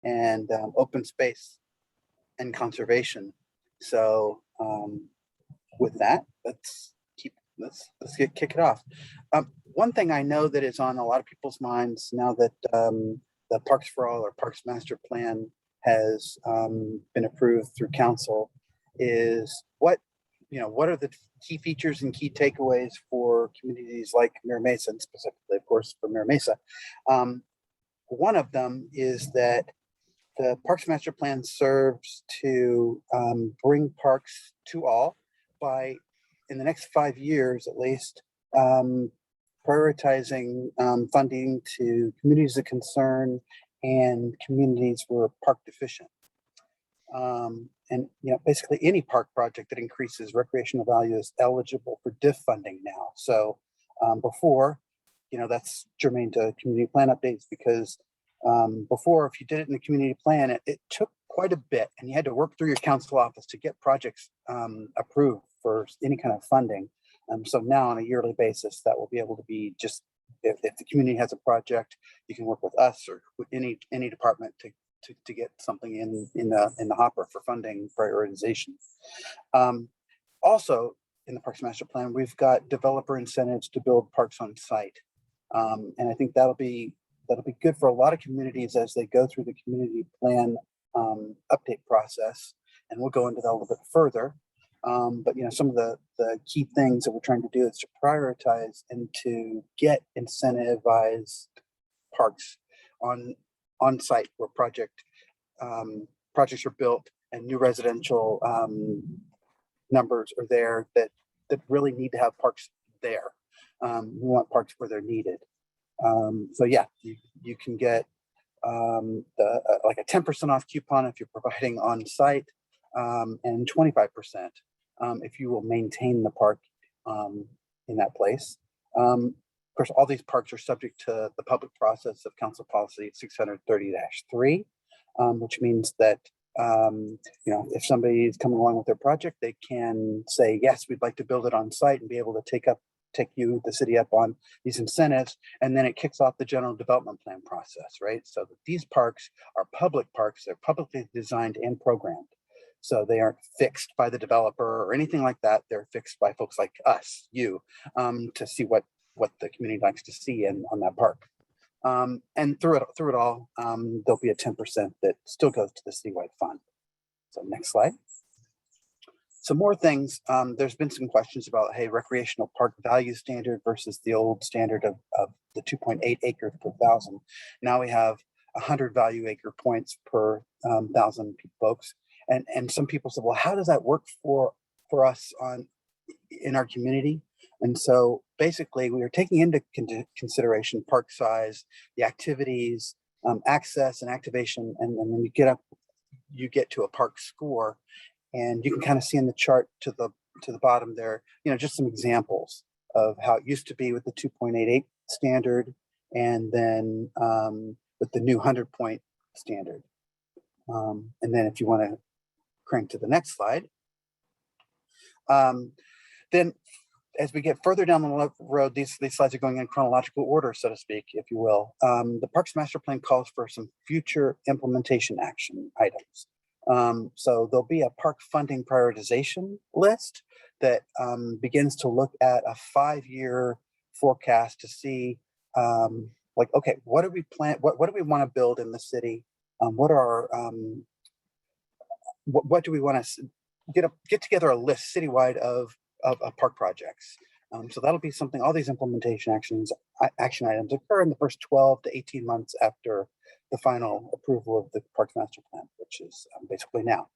and open space and conservation. So with that, let's kick it off. One thing I know that is on a lot of people's minds now that the Parks for All or Parks Master Plan has been approved through council is what are the key features and key takeaways for communities like Mira Mesa, and specifically, of course, for Mira Mesa. One of them is that the Parks Master Plan serves to bring parks to all by, in the next 5 years at least, prioritizing funding to communities of concern and communities who are park deficient. And basically any park project that increases recreational value is eligible for DIF funding now. So before, that's germane to community plan updates, because before, if you did it in the community plan, it took quite a bit, and you had to work through your council office to get projects approved for any kind of funding. So now on a yearly basis, that will be able to be just, if the community has a project, you can work with us or with any department to get something in the hopper for funding prioritization. Also in the Parks Master Plan, we've got developer incentives to build parks on site. And I think that'll be good for a lot of communities as they go through the community plan update process. And we'll go into that a little bit further. But some of the key things that we're trying to do is to prioritize and to get incentivized parks on site where projects are built and new residential numbers are there that really need to have parks there. We want parks where they're needed. So yeah, you can get like a 10% off coupon if you're providing on site, and 25% if you will maintain the park in that place. Of course, all these parks are subject to the public process of Council Policy 630-3, which means that if somebody is coming along with their project, they can say, yes, we'd like to build it on site, and be able to take the city up on these incentives, and then it kicks off the general development plan process, right? So that these parks are public parks, they're publicly designed and programmed. So they aren't fixed by the developer or anything like that. They're fixed by folks like us, you, to see what the community likes to see on that park. And through it all, there'll be a 10% that still goes to the citywide fund. So next slide. Some more things. There's been some questions about, hey, recreational park value standard versus the old standard of the 2.8 acres per thousand. Now we have 100 value acre points per 1,000 folks. And some people said, well, how does that work for us in our community? And so basically we are taking into consideration park size, the activities, access and activation. And then when you get to a park score, and you can kind of see in the chart to the bottom there, just some examples of how it used to be with the 2.88 standard, and then with the new 100-point standard. And then if you want to crank to the next slide, then as we get further down the road, these slides are going in chronological order, so to speak, if you will. The Parks Master Plan calls for some future implementation action items. So there'll be a park funding prioritization list that begins to look at a 5-year forecast to see, okay, what do we plan? What do we want to build in the city? What are what do we want to get together a list citywide of park projects? So that'll be something. All these implementation action items occur in the first 12 to 18 months after the final approval of the Parks Master Plan, which is basically now.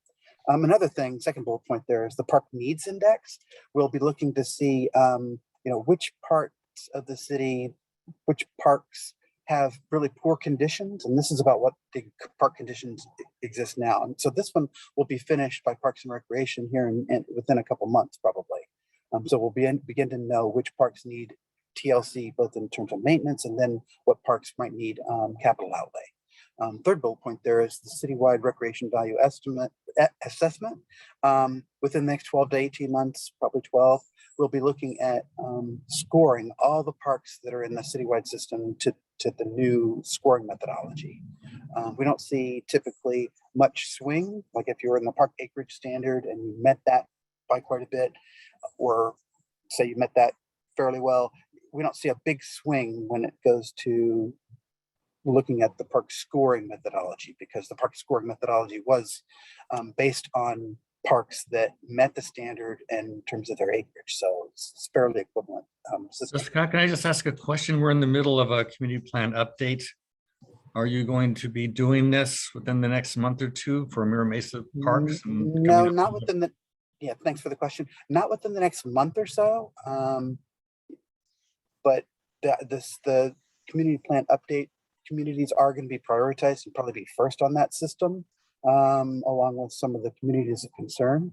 Another thing, second bullet point there, is the Park Needs Index. We'll be looking to see, which parts of the city, which parks have really poor conditions, and this is about what the park conditions exist now. And so this one will be finished by Parks and Recreation here within a couple months, probably. So we'll begin to know which parks need TLC, both in terms of maintenance, and then what parks might need capital outlay. Third bullet point there is the citywide recreation value assessment. Within the next 12 to 18 months, probably 12, we'll be looking at scoring all the parks that are in the citywide system to to the new scoring methodology. We don't see typically much swing, like if you were in the park acreage standard and you met that by quite a bit, or say you met that fairly well, we don't see a big swing when it goes to looking at the park scoring methodology, because the park scoring methodology was based on parks that met the standard in terms of their acreage. So it's fairly equivalent system. Scott, can I just ask a question? We're in the middle of a community plan update. Are you going to be doing this within the next month or two for Mira Mesa Parks? No, not within the, yeah, thanks for the question. Not within the next month or so. But the community plan update communities are going to be prioritized and probably be first on that system, along with some of the communities of concern.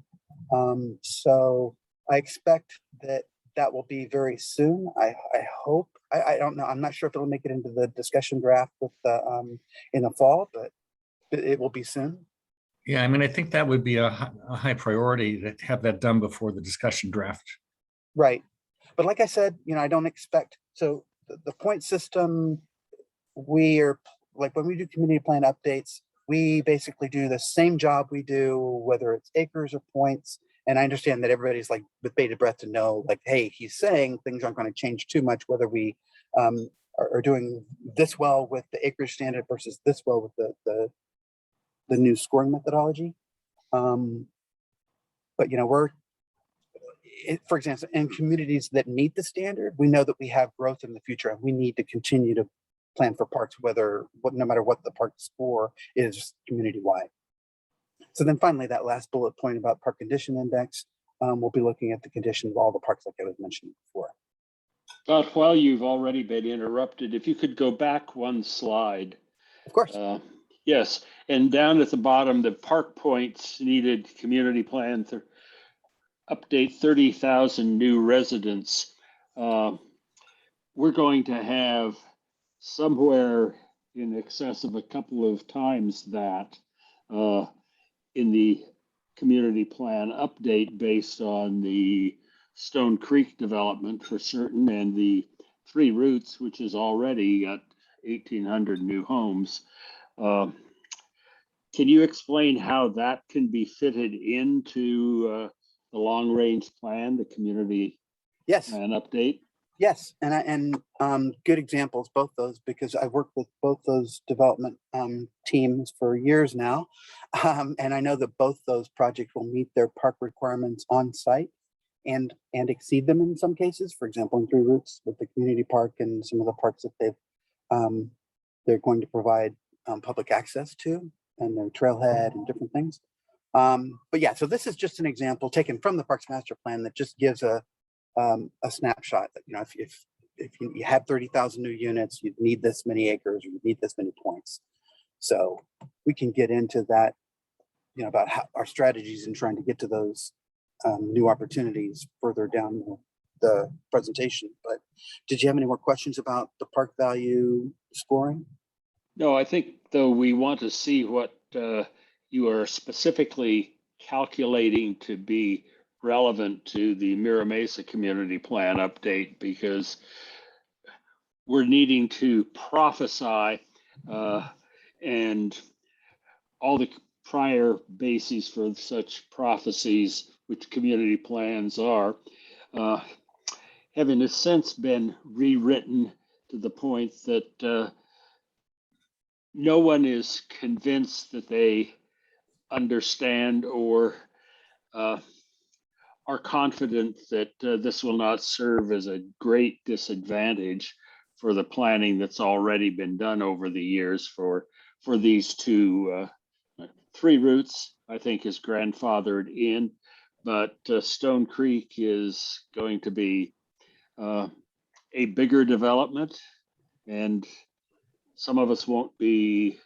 So I expect that will be very soon. I hope. I don't know. I'm not sure if it'll make it into the discussion draft with the in the fall, but it will be soon. Yeah, I mean, I think that would be a high priority to have that done before the discussion draft. Right. But like I said, I don't expect, so the point system, we are like, when we do community plan updates, we basically do the same job we do, whether it's acres or points. And I understand that everybody's like with bated breath to know, like, hey, he's saying things aren't going to change too much, whether we are doing this well with the acreage standard versus this well with the new scoring methodology. But for example, in communities that meet the standard, we know that we have growth in the future, and we need to continue to plan for parks, no matter what the park score is community-wide. So then finally, that last bullet point about park condition index, we'll be looking at the condition of all the parks like I was mentioning before. But while you've already been interrupted, if you could go back one slide. Of course. Yes, and down at the bottom, the park points needed community plan update 30,000 new residents. We're going to have somewhere in excess of a couple of times that in the community plan update based on the Stone Creek development for certain, and the Three Roots, which is already got 1,800 new homes. Can you explain how that can be fitted into the long range plan, the community plan update? Yes, and good examples, both those, because I've worked with both those development teams for years now, and I know that both those projects will meet their park requirements on site and exceed them in some cases. For example, in Three Roots with the community park and some of the parks that they're going to provide public access to, and their trailhead and different things. But yeah, so this is just an example taken from the Parks Master Plan that just gives a snapshot that, if you had 30,000 new units, you'd need this many acres, or you'd need this many points. So we can get into that, about how our strategies in trying to get to those new opportunities further down the presentation. But did you have any more questions about the park value scoring? No, I think though we want to see what you are specifically calculating to be relevant to the Mira Mesa community plan update, because we're needing to prophesy and all the prior bases for such prophecies, which community plans are, have in a sense been rewritten to the point that no one is convinced that they understand or are confident that this will not serve as a great disadvantage for the planning that's already been done over the years for these two. Three Roots, I think, is grandfathered in, but Stone Creek is going to be a bigger development, and some of us won't be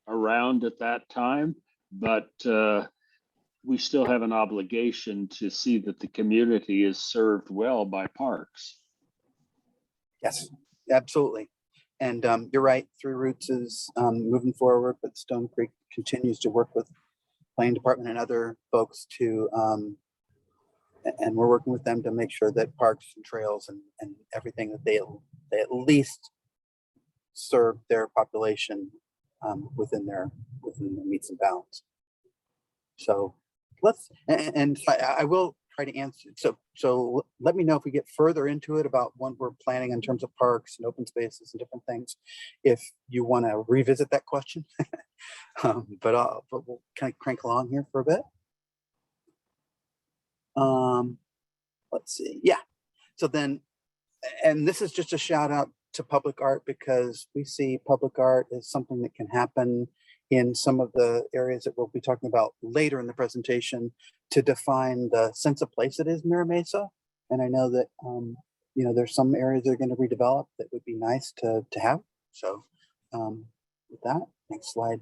around at that time, but we still have an obligation to see that the community is served well by parks. Yes, absolutely. And you're right, Three Roots is moving forward, but Stone Creek continues to work with planning department and other folks to, and we're working with them to make sure that parks and trails and everything that they at least serve their population within their meets and bounds. So I will try to answer. So let me know if we get further into it about what we're planning in terms of parks and open spaces and different things, if you want to revisit that question. But we'll kind of crank along here for a bit. Let's see. Yeah. So then, and this is just a shout out to public art, because we see public art as something that can happen in some of the areas that we'll be talking about later in the presentation to define the sense of place that is Mira Mesa. And I know that, you know, there's some areas that are going to redevelop that would be nice to have. So with that, next slide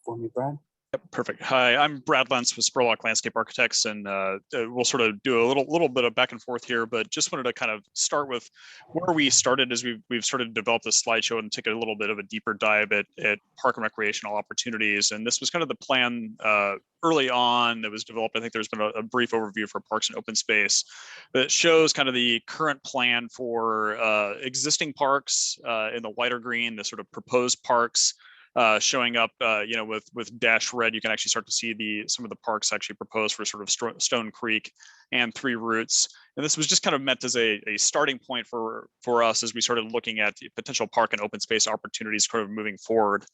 for me, Brad. Yep, perfect. Hi, I'm Brad Lentz with Spurlock Landscape Architects, and we'll sort of do a little bit of back and forth here, but just wanted to kind of start with where we started as we've started to develop this slideshow and take a little bit of a deeper dive at park and recreational opportunities. And this was kind of the plan early on that was developed. I think there's been a brief overview for parks and open space that shows kind of the current plan for existing parks in the lighter green, the sort of proposed parks. Showing up, you know, with dash red, you can actually start to see some of the parks actually proposed for sort of Stone Creek and Three Roots. And this was just kind of meant as a starting point for us as we started looking at the potential park and open space opportunities kind of moving forward.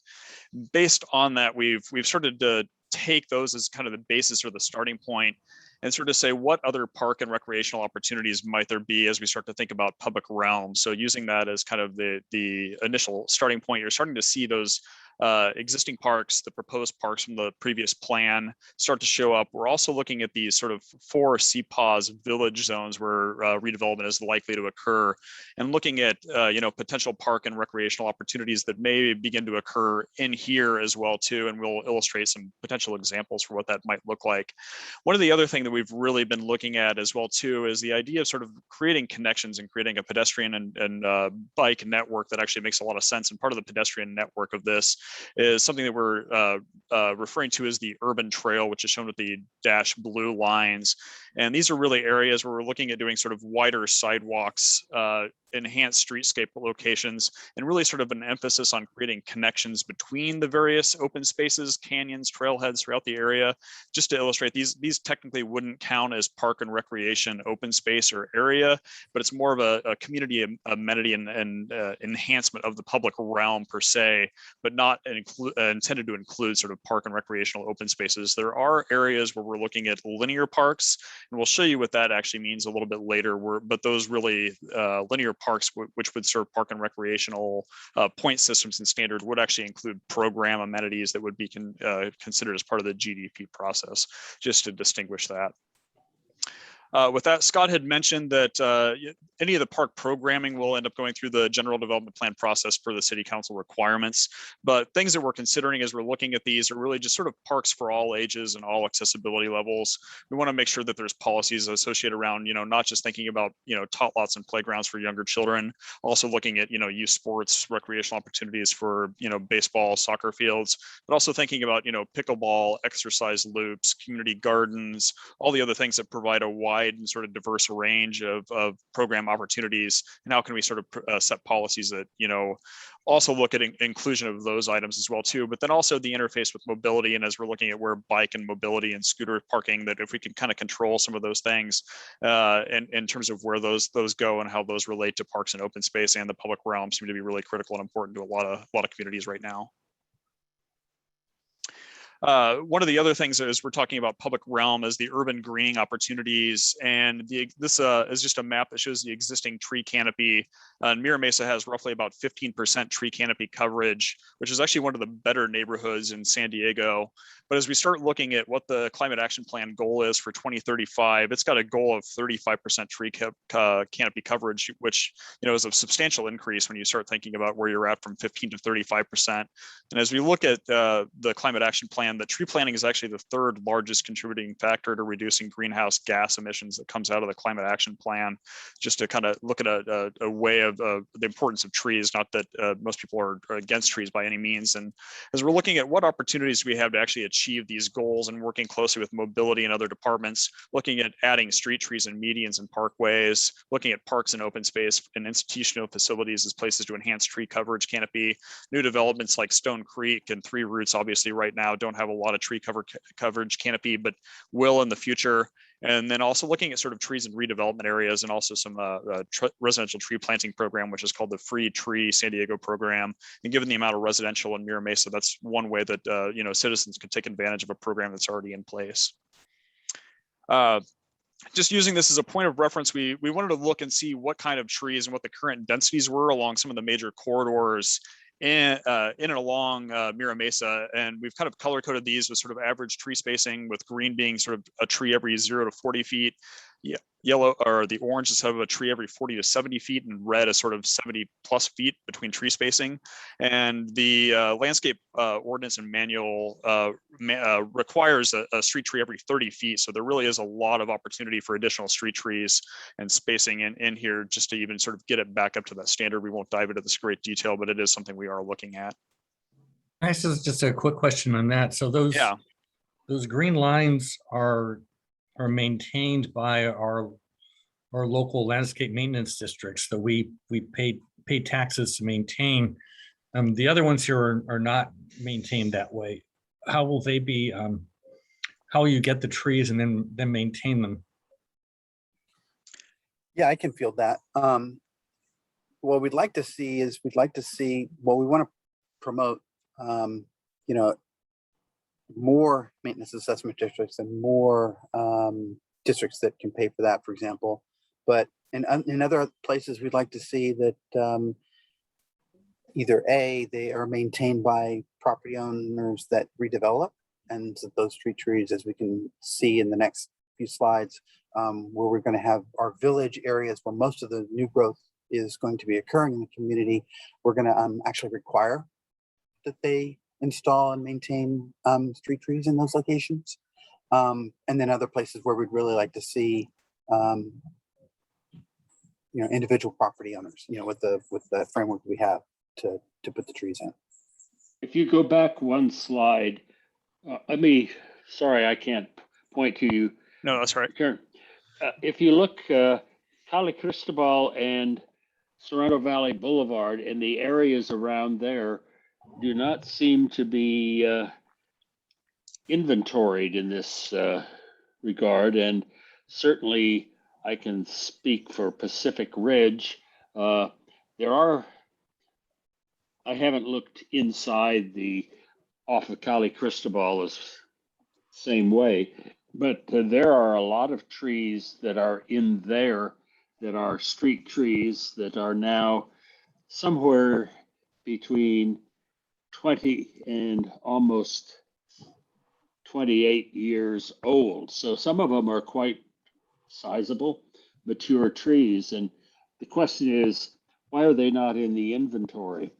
Based on that, we've started to take those as kind of the basis or the starting point and sort of say what other park and recreational opportunities might there be as we start to think about public realm. So using that as kind of the initial starting point, you're starting to see those existing parks, the proposed parks from the previous plan start to show up. We're also looking at these sort of 4 CPAWS village zones where redevelopment is likely to occur, and looking at you know, potential park and recreational opportunities that may begin to occur in here as well too. And we'll illustrate some potential examples for what that might look like. One of the other things that we've really been looking at as well too is the idea of sort of creating connections and creating a pedestrian and bike network that actually makes a lot of sense. And part of the pedestrian network of this is something that we're referring to as the urban trail, which is shown with the dash blue lines. And these are really areas where we're looking at doing sort of wider sidewalks, enhanced streetscape locations, and really sort of an emphasis on creating connections between the various open spaces, canyons, trailheads throughout the area. Just to illustrate, these technically wouldn't count as park and recreation open space or area, but it's more of a community amenity and enhancement of the public realm per se, but not intended to include sort of park and recreational open spaces. There are areas where we're looking at linear parks, and we'll show you what that actually means a little bit later. But those really linear parks, which would serve park and recreational point systems and standards, would actually include program amenities that would be considered as part of the GDP process, just to distinguish that. With that, Scott had mentioned that any of the park programming will end up going through the general development plan process for the city council requirements. But things that we're considering as we're looking at these are really just sort of parks for all ages and all accessibility levels. We want to make sure that there's policies associated around, you know, not just thinking about, you know, tot lots and playgrounds for younger children, also looking at, you know, youth sports, recreational opportunities for, you know, baseball, soccer fields, but also thinking about, you know, pickleball, exercise loops, community gardens, all the other things that provide a wide and sort of diverse range of program opportunities, and how can we sort of set policies that, you know, also look at inclusion of those items as well too, but then also the interface with mobility. And as we're looking at where bike and mobility and scooter parking, that if we can kind of control some of those things in terms of where those go and how those relate to parks and open space and the public realm, seem to be really critical and important to a lot of communities right now. One of the other things is we're talking about public realm as the urban greening opportunities, and this is just a map that shows the existing tree canopy. Mira Mesa has roughly about 15% tree canopy coverage, which is actually one of the better neighborhoods in San Diego. But as we start looking at what the Climate Action Plan goal is for 2035, it's got a goal of 35% tree canopy coverage, which, you know, is a substantial increase when you start thinking about where you're at from 15 to 35%. And as we look at the Climate Action Plan plan that tree planting is actually the third largest contributing factor to reducing greenhouse gas emissions that comes out of the climate action plan. Just to kind of look at a way of the importance of trees, not that most people are against trees by any means. And as we're looking at what opportunities we have to actually achieve these goals and working closely with mobility and other departments, looking at adding street trees and medians and parkways, looking at parks and open space and institutional facilities as places to enhance tree coverage canopy. New developments like Stone Creek and Three Roots obviously right now don't have a lot of tree coverage canopy, but will in the future. And then also looking at sort of trees in redevelopment areas, and also some residential tree planting program, which is called the Free Tree San Diego program. And given the amount of residential in Mira Mesa, that's one way that citizens can take advantage of a program that's already in place. Just using this as a point of reference, we wanted to look and see what kind of trees and what the current densities were along some of the major corridors in and along Mira Mesa. And we've kind of color coded these with sort of average tree spacing, with green being sort of a tree every 0 to 40 feet. Yeah, yellow or the orange is sort of a tree every 40 to 70 feet, and red is sort of 70 plus feet between tree spacing. And the landscape ordinance and manual requires a street tree every 30 feet. So there really is a lot of opportunity for additional street trees and spacing in here, just to even sort of get it back up to that standard. We won't dive into this great detail, but it is something we are looking at. This is just a quick question on that. So those green lines are maintained by our local landscape maintenance districts that we pay taxes to maintain. The other ones here are not maintained that way. How will they be? How will you get the trees and then maintain them? Yeah, I can feel that. What we'd like to see is we want to promote, more maintenance assessment districts and more districts that can pay for that, for example. But in other places, we'd like to see that either A, they are maintained by property owners that redevelop, and that those street trees, as we can see in the next few slides, where we're going to have our village areas where most of the new growth is going to be occurring in the community, we're going to actually require that they install and maintain street trees in those locations. And then other places where we'd really like to see individual property owners, with the framework we have to put the trees in. If you go back one slide, sorry, I can't point to you. No, that's right. Karen. If you look, Cali Cristobal and Sorrento Valley Boulevard and the areas around there do not seem to be inventoried in this regard. And certainly I can speak for Pacific Ridge. I haven't looked inside off of Cali Cristobal the same way, but there are a lot of trees that are in there that are street trees that are now somewhere between 20 and almost 28 years old. So some of them are quite sizable, mature trees. And the question is, why are they not in the inventory?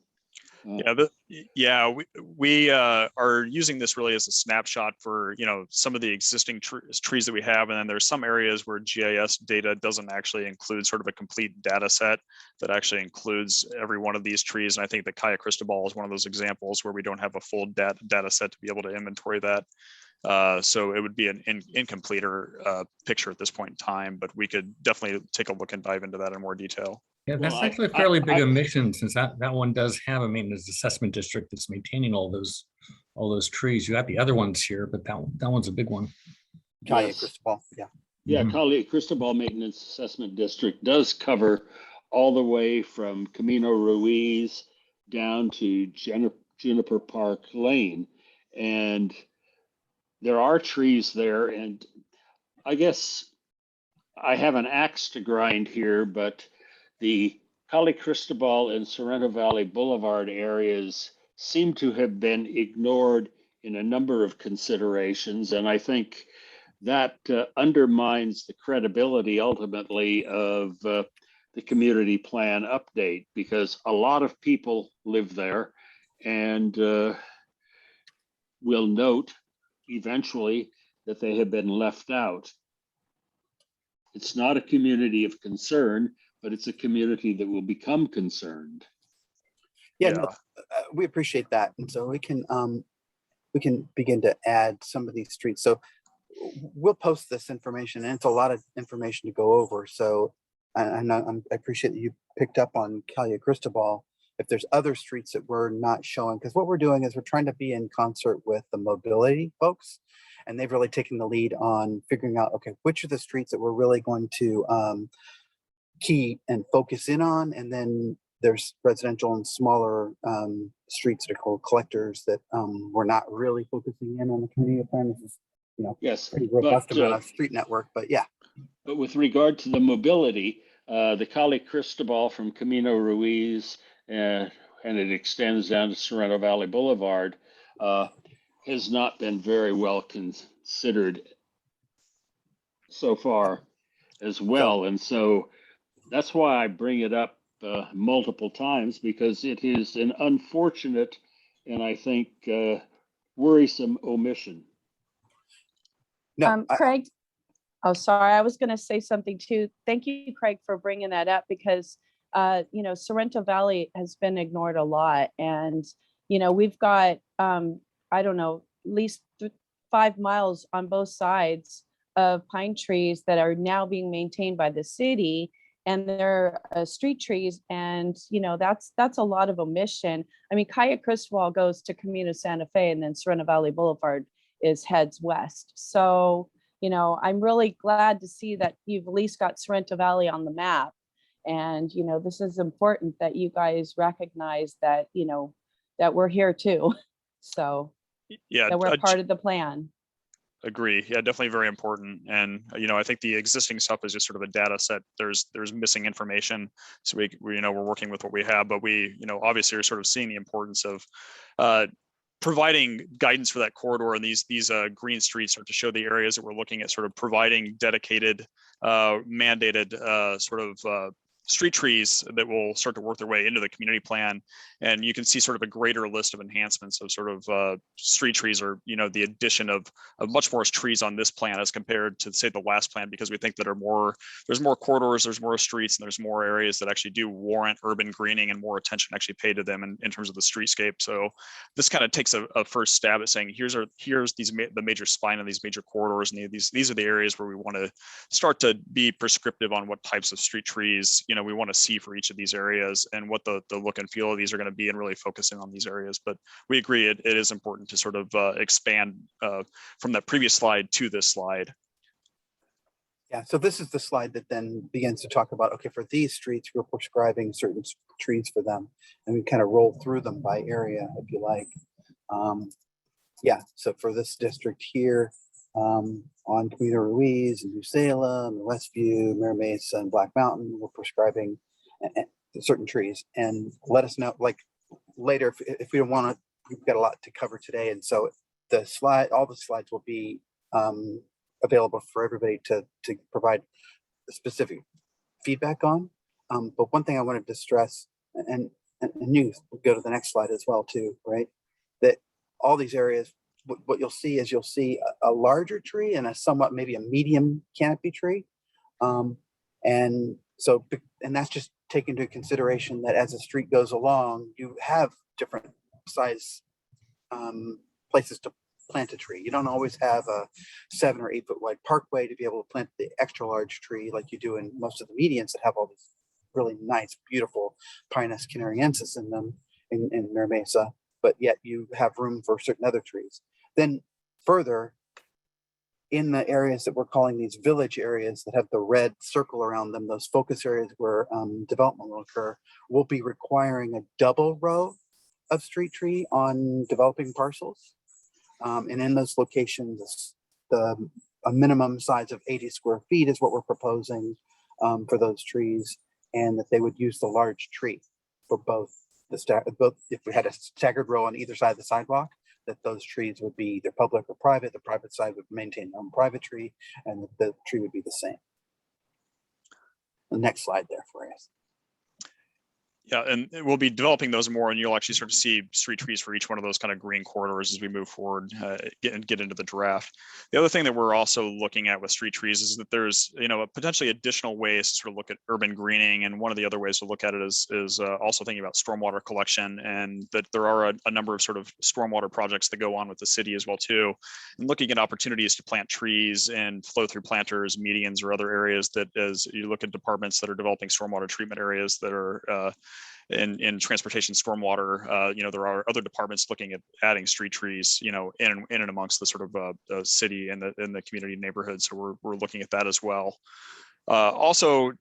We are using this really as a snapshot for some of the existing trees that we have, and then there's some areas where GIS data doesn't actually include sort of a complete data set that actually includes every one of these trees. And I think that Cali Cristobal is one of those examples where we don't have a full data set to be able to inventory that. So it would be an incomplete picture at this point in time, but we could definitely take a look and dive into that in more detail. Yeah, that's actually a fairly big omission, since that one does have a maintenance assessment district that's maintaining all those trees. You have the other ones here, but that one's a big one. Cali Cristobal, yeah. Yeah, Cali Cristobal Maintenance Assessment District does cover all the way from Camino Ruiz down to Juniper Park Lane. And there are trees there, and I guess I have an axe to grind here, but the Cali Cristobal and Sorrento Valley Boulevard areas seem to have been ignored in a number of considerations. And I think that undermines the credibility ultimately of the community plan update, because a lot of people live there and will note eventually that they have been left out. It's not a community of concern, but it's a community that will become concerned. Yeah, no, we appreciate that. And so we can begin to add some of these streets. So we'll post this information, and it's a lot of information to go over. So I appreciate that you picked up on Calle Cristobal. If there's other streets that we're not showing, because what we're doing is we're trying to be in concert with the mobility folks, and they've really taken the lead on figuring out, okay, which are the streets that we're really going to key and focus in on, and then there's residential and smaller streets that are called collectors that we're not really focusing in on the community plan. This is, you know, Yes, pretty robust amount of street network, but yeah. But with regard to the mobility, the Calle Cristobal from Camino Ruiz and it extends down to Sorrento Valley Boulevard has not been very well considered so far as well. And so that's why I bring it up multiple times, because it is an unfortunate and I think worrisome omission. No, Craig, oh, sorry, I was going to say something too. Thank you, Craig, for bringing that up, because, you know, Sorrento Valley has been ignored a lot. And, you know, we've got, I don't know, at least 5 miles on both sides of pine trees that are now being maintained by the city. And they're street trees. And, you know, that's a lot of omission. I mean, Calle Cristobal goes to Camino Santa Fe, and then Sorrento Valley Boulevard heads west. So, you know, I'm really glad to see that you've at least got Sorrento Valley on the map. And, you know, this is important that you guys recognize that, you know, that we're here too. So Yeah, that we're part of the plan. agree. Yeah, definitely very important. And you know, I think the existing stuff is just sort of a data set. There's missing information, so we you know, we're working with what we have, but we, you know, obviously are sort of seeing the importance of providing guidance for that corridor, and these green streets are to show the areas that we're looking at, sort of providing dedicated mandated sort of street trees that will start to work their way into the community plan. And you can see sort of a greater list of enhancements of sort of street trees, or, you know, the addition of much more trees on this plan as compared to, say, the last plan, because we think that there's more corridors, there's more streets, and there's more areas that actually do warrant urban greening and more attention actually paid to them in terms of the streetscape. So this kind of takes a first stab at saying, here's the major spine of these major corridors, and these are the areas where we want to start to be prescriptive on what types of street trees, you know, we want to see for each of these areas, and what the look and feel of these are going to be, and really focusing on these areas. But we agree it is important to sort of expand from that previous slide to this slide. Yeah, so this is the slide that then begins to talk about, okay, for these streets, we're prescribing certain trees for them, and we kind of roll through them by area, if you like. Yeah, so for this district here, on Camino Ruiz and New Salem, and Westview, Mira Mesa, and Black Mountain, we're prescribing certain trees. And let us know, like, later, if we don't want to, we've got a lot to cover today, and so all the slides will be available for everybody to provide specific feedback on. But one thing I wanted to stress, and you go to the next slide as well too, right? That all these areas, what you'll see is a larger tree and a somewhat maybe a medium canopy tree. And that's just taken into consideration that as the street goes along, you have different size places to plant a tree. You don't always have a 7 or 8 foot wide parkway to be able to plant the extra large tree like you do in most of the medians that have all these really nice, beautiful Pinus canariensis in them in Mira Mesa, but yet you have room for certain other trees. Then further, in the areas that we're calling these village areas that have the red circle around them, those focus areas where development will occur, we'll be requiring a double row of street tree on developing parcels. And in those locations, a minimum size of 80 square feet is what we're proposing for those trees, and that they would use the large tree for both if we had a staggered row on either side of the sidewalk, that those trees would be either public or private. The private side would maintain their own private tree, and the tree would be the same. The next slide there for us. Yeah, and we'll be developing those more, and you'll actually start to see street trees for each one of those kind of green corridors as we move forward, get into the draft. The other thing that we're also looking at with street trees is that there's, potentially additional ways to sort of look at urban greening, and one of the other ways to look at it is also thinking about stormwater collection, and that there are a number of sort of stormwater projects that go on with the city as well too, and looking at opportunities to plant trees and flow through planters, medians, or other areas that, as you look at departments that are developing stormwater treatment areas that are in transportation stormwater, there are other departments looking at adding street trees, in and amongst the sort of city and the community neighborhood. So we're looking at that as well. Also,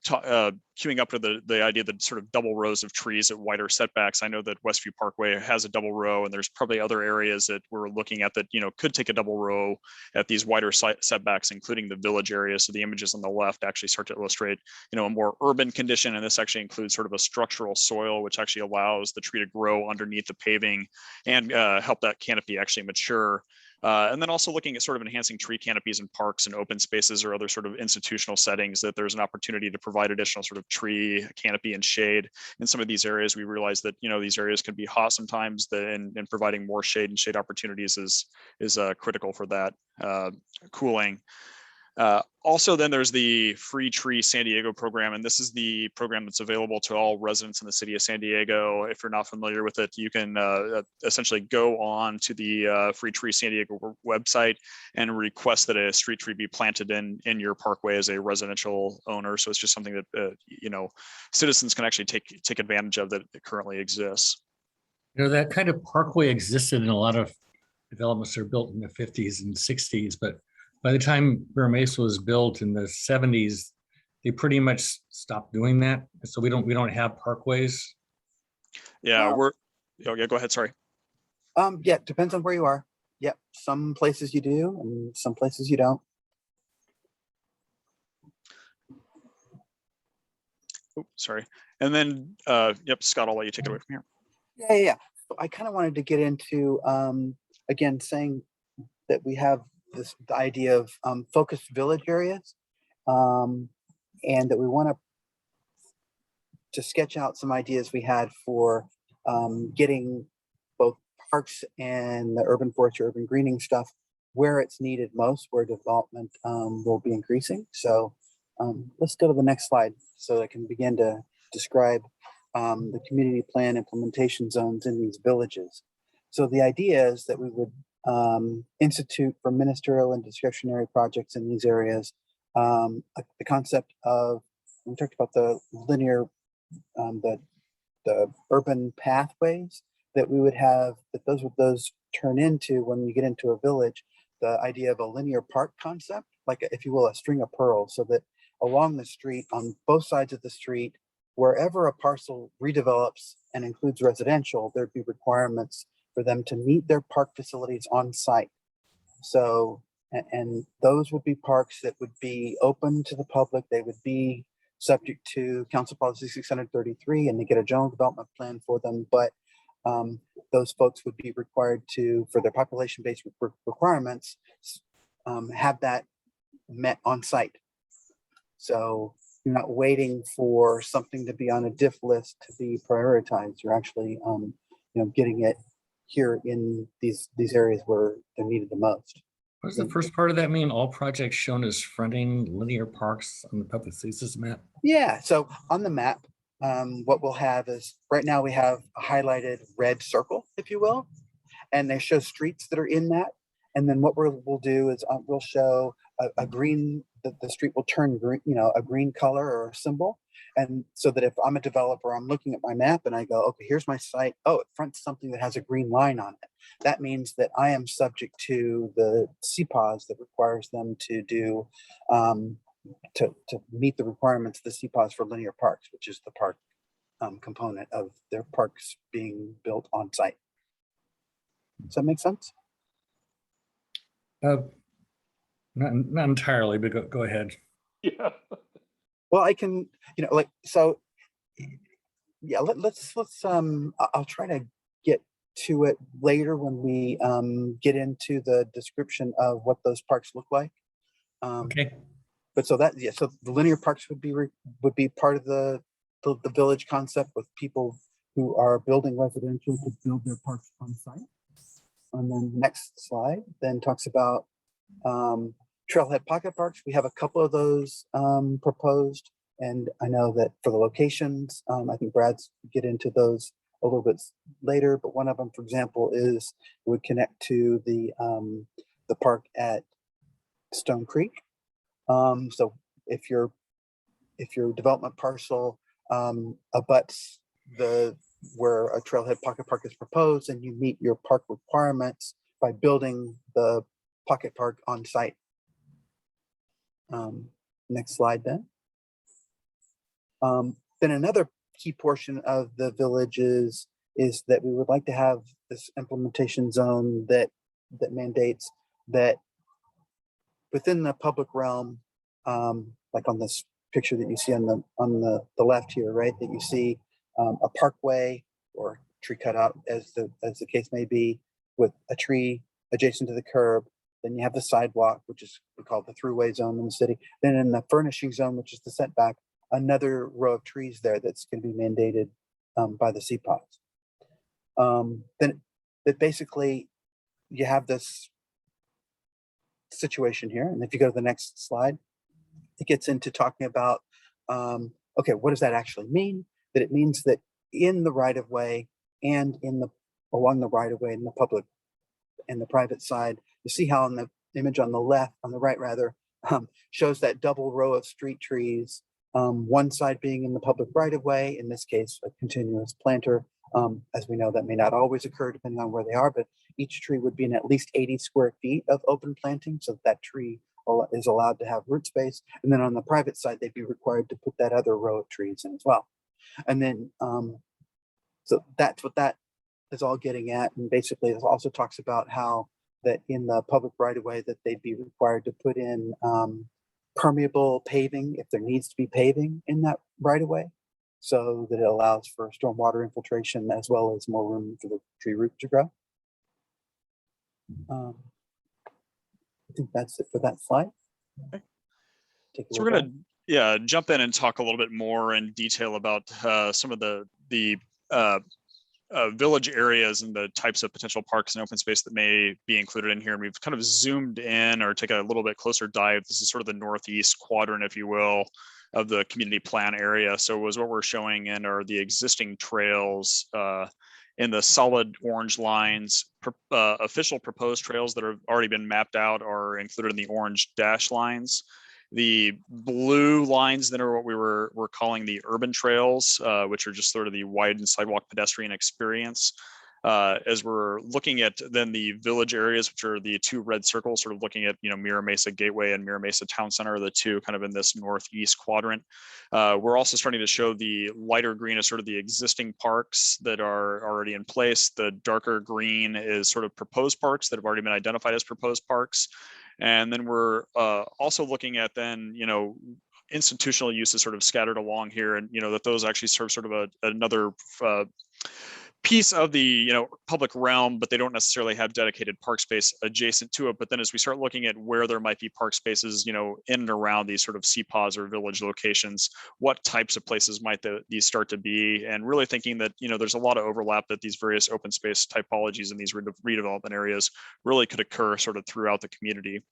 queuing up to the idea that sort of double rows of trees at wider setbacks. I know that Westview Parkway has a double row, and there's probably other areas that we're looking at that could take a double row at these wider setbacks, including the village area. So the images on the left actually start to illustrate a more urban condition, and this actually includes sort of a structural soil, which actually allows the tree to grow underneath the paving and help that canopy actually mature. And then also looking at sort of enhancing tree canopies in parks and open spaces or other sort of institutional settings, that there's an opportunity to provide additional sort of tree canopy and shade in some of these areas. We realize that these areas can be hot sometimes, and providing more shade and shade opportunities is critical for that cooling. Also, then there's the Free Tree San Diego program, and this is the program that's available to all residents in the city of San Diego. If you're not familiar with it, you can essentially go on to the Free Tree San Diego website and request that a street tree be planted in your parkway as a residential owner. So it's just something that citizens can actually take advantage of that currently exists. That kind of parkway existed in a lot of developments that are built in the 50s and 60s, but by the time Mira Mesa was built in the 70s, they pretty much stopped doing that. So we don't have parkways. Yeah, Well, yeah, go ahead. Sorry. Yeah, it depends on where you are. Yep, some places you do and some places you don't. Oh, sorry. And then, yep, Scott, I'll let you take it away from here. Yeah. So I kind of wanted to get into, again, saying that we have the idea of focused village areas, and that we want to sketch out some ideas we had for getting both parks and the urban forestry, urban greening stuff where it's needed most, where development will be increasing. So let's go to the next slide so I can begin to describe the community plan implementation zones in these villages. So the idea is that we would institute for ministerial and discretionary projects in these areas the concept of, we talked about the linear, the urban pathways that we would have, that those turn into, when you get into a village, the idea of a linear park concept, like if you will, a string of pearls, so that along the street, on both sides of the street, wherever a parcel redevelops and includes residential, there'd be requirements for them to meet their park facilities on site. So, and those would be parks that would be open to the public. They would be subject to Council Policy 633, and they get a general development plan for them. But those folks would be required to, for their population-based requirements, have that met on site. So you're not waiting for something to be on a diff list to be prioritized. You're actually, getting it here in these areas where they're needed the most. What does the first part of that mean? All projects shown as fronting linear parks on the public spaces map? Yeah, so on the map, what we'll have is, right now we have a highlighted red circle, if you will, and they show streets that are in that. And then what we'll do is we'll show a green, the street will turn green, a green color or a symbol. And so that if I'm a developer, I'm looking at my map and I go, okay, here's my site. Oh, it fronts something that has a green line on it. That means that I am subject to the CPAS that requires them to do, to meet the requirements of the CPAS for linear parks, which is the park component of their parks being built on site. Does that make sense? Not entirely, but go ahead. Yeah. Well, I can, so yeah, let's I'll try to get to it later when we get into the description of what those parks look like. Okay. But so that, yeah, so the linear parks would be part of the the village concept with people who are building residential to build their parks on site. And then next slide then talks about trailhead pocket parks. We have a couple of those proposed. And I know that for the locations, I think Brad's get into those a little bit later, but one of them, for example, is would connect to the park at Stone Creek. So if your development parcel abuts where a trailhead pocket park is proposed, and you meet your park requirements by building the pocket park on site. Next slide then. Then another key portion of the village is that we would like to have this implementation zone that mandates that within the public realm, like on this picture that you see on the left here, right, that you see a parkway or tree cutout as the case may be, with a tree adjacent to the curb. Then you have the sidewalk, which is we call the throughway zone in the city. Then in the furnishing zone, which is the setback, another row of trees there that's going to be mandated by the CPOTs. Then that basically you have this situation here. And if you go to the next slide, it gets into talking about, okay, what does that actually mean? That it means that in the right of way and along the right of way in the public and the private side, you see how in the image on the right rather, shows that double row of street trees, one side being in the public right of way, in this case, a continuous planter. As we know, that may not always occur depending on where they are, but each tree would be in at least 80 square feet of open planting, so that tree is allowed to have root space. And then on the private side, they'd be required to put that other row of trees in as well. And then, so that's what that is all getting at. And basically, it also talks about how that in the public right of way that they'd be required to put in permeable paving if there needs to be paving in that right of way, so that it allows for stormwater infiltration as well as more room for the tree root to grow. I think that's it for that slide. Okay. So we're going to jump in and talk a little bit more in detail about some of the village areas and the types of potential parks and open space that may be included in here. And we've kind of zoomed in or take a little bit closer dive. This is sort of the northeast quadrant, if you will, of the community plan area. So what we're showing in are the existing trails in the solid orange lines. Official proposed trails that have already been mapped out are included in the orange dash lines. The blue lines then are what we're calling the urban trails, which are just sort of the widened sidewalk pedestrian experience. As we're looking at then the village areas, which are the two red circles, sort of looking at, Mira Mesa Gateway and Mira Mesa Town Center, the two kind of in this northeast quadrant. We're also starting to show the lighter green as sort of the existing parks that are already in place. The darker green is sort of proposed parks that have already been identified as proposed parks. And then we're also looking at then, institutional uses sort of scattered along here, and that those actually serve sort of another piece of the public realm, but they don't necessarily have dedicated park space adjacent to it. But then as we start looking at where there might be park spaces in and around these sort of CPOs or village locations, what types of places might these start to be, and really thinking that there's a lot of overlap that these various open space typologies in these redevelopment areas really could occur sort of throughout the community.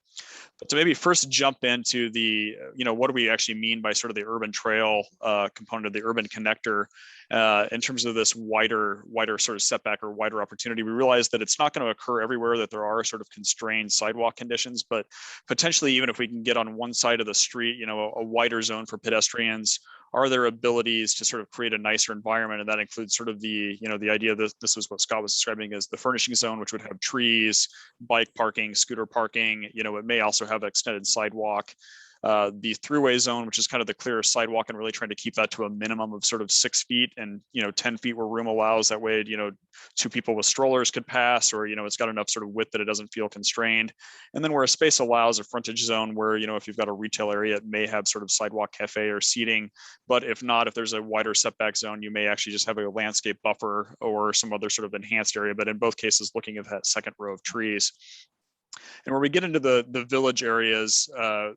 But to maybe first jump into the what do we actually mean by sort of the urban trail component of the urban connector in terms of this wider sort of setback or wider opportunity. We realize that it's not going to occur everywhere, that there are sort of constrained sidewalk conditions, but potentially even if we can get on one side of the street, a wider zone for pedestrians, are there abilities to sort of create a nicer environment? And that includes sort of the idea that this was what Scott was describing as the furnishing zone, which would have trees, bike parking, scooter parking. It may also have extended sidewalk. The throughway zone, which is kind of the clearest sidewalk, and really trying to keep that to a minimum of sort of 6 feet and 10 feet where room allows. That way, two people with strollers could pass, or it's got enough sort of width that it doesn't feel constrained. And then where a space allows a frontage zone where if you've got a retail area, it may have sort of sidewalk cafe or seating. But if not, if there's a wider setback zone, you may actually just have a landscape buffer or some other sort of enhanced area. But in both cases, looking at that second row of trees. And where we get into the village areas,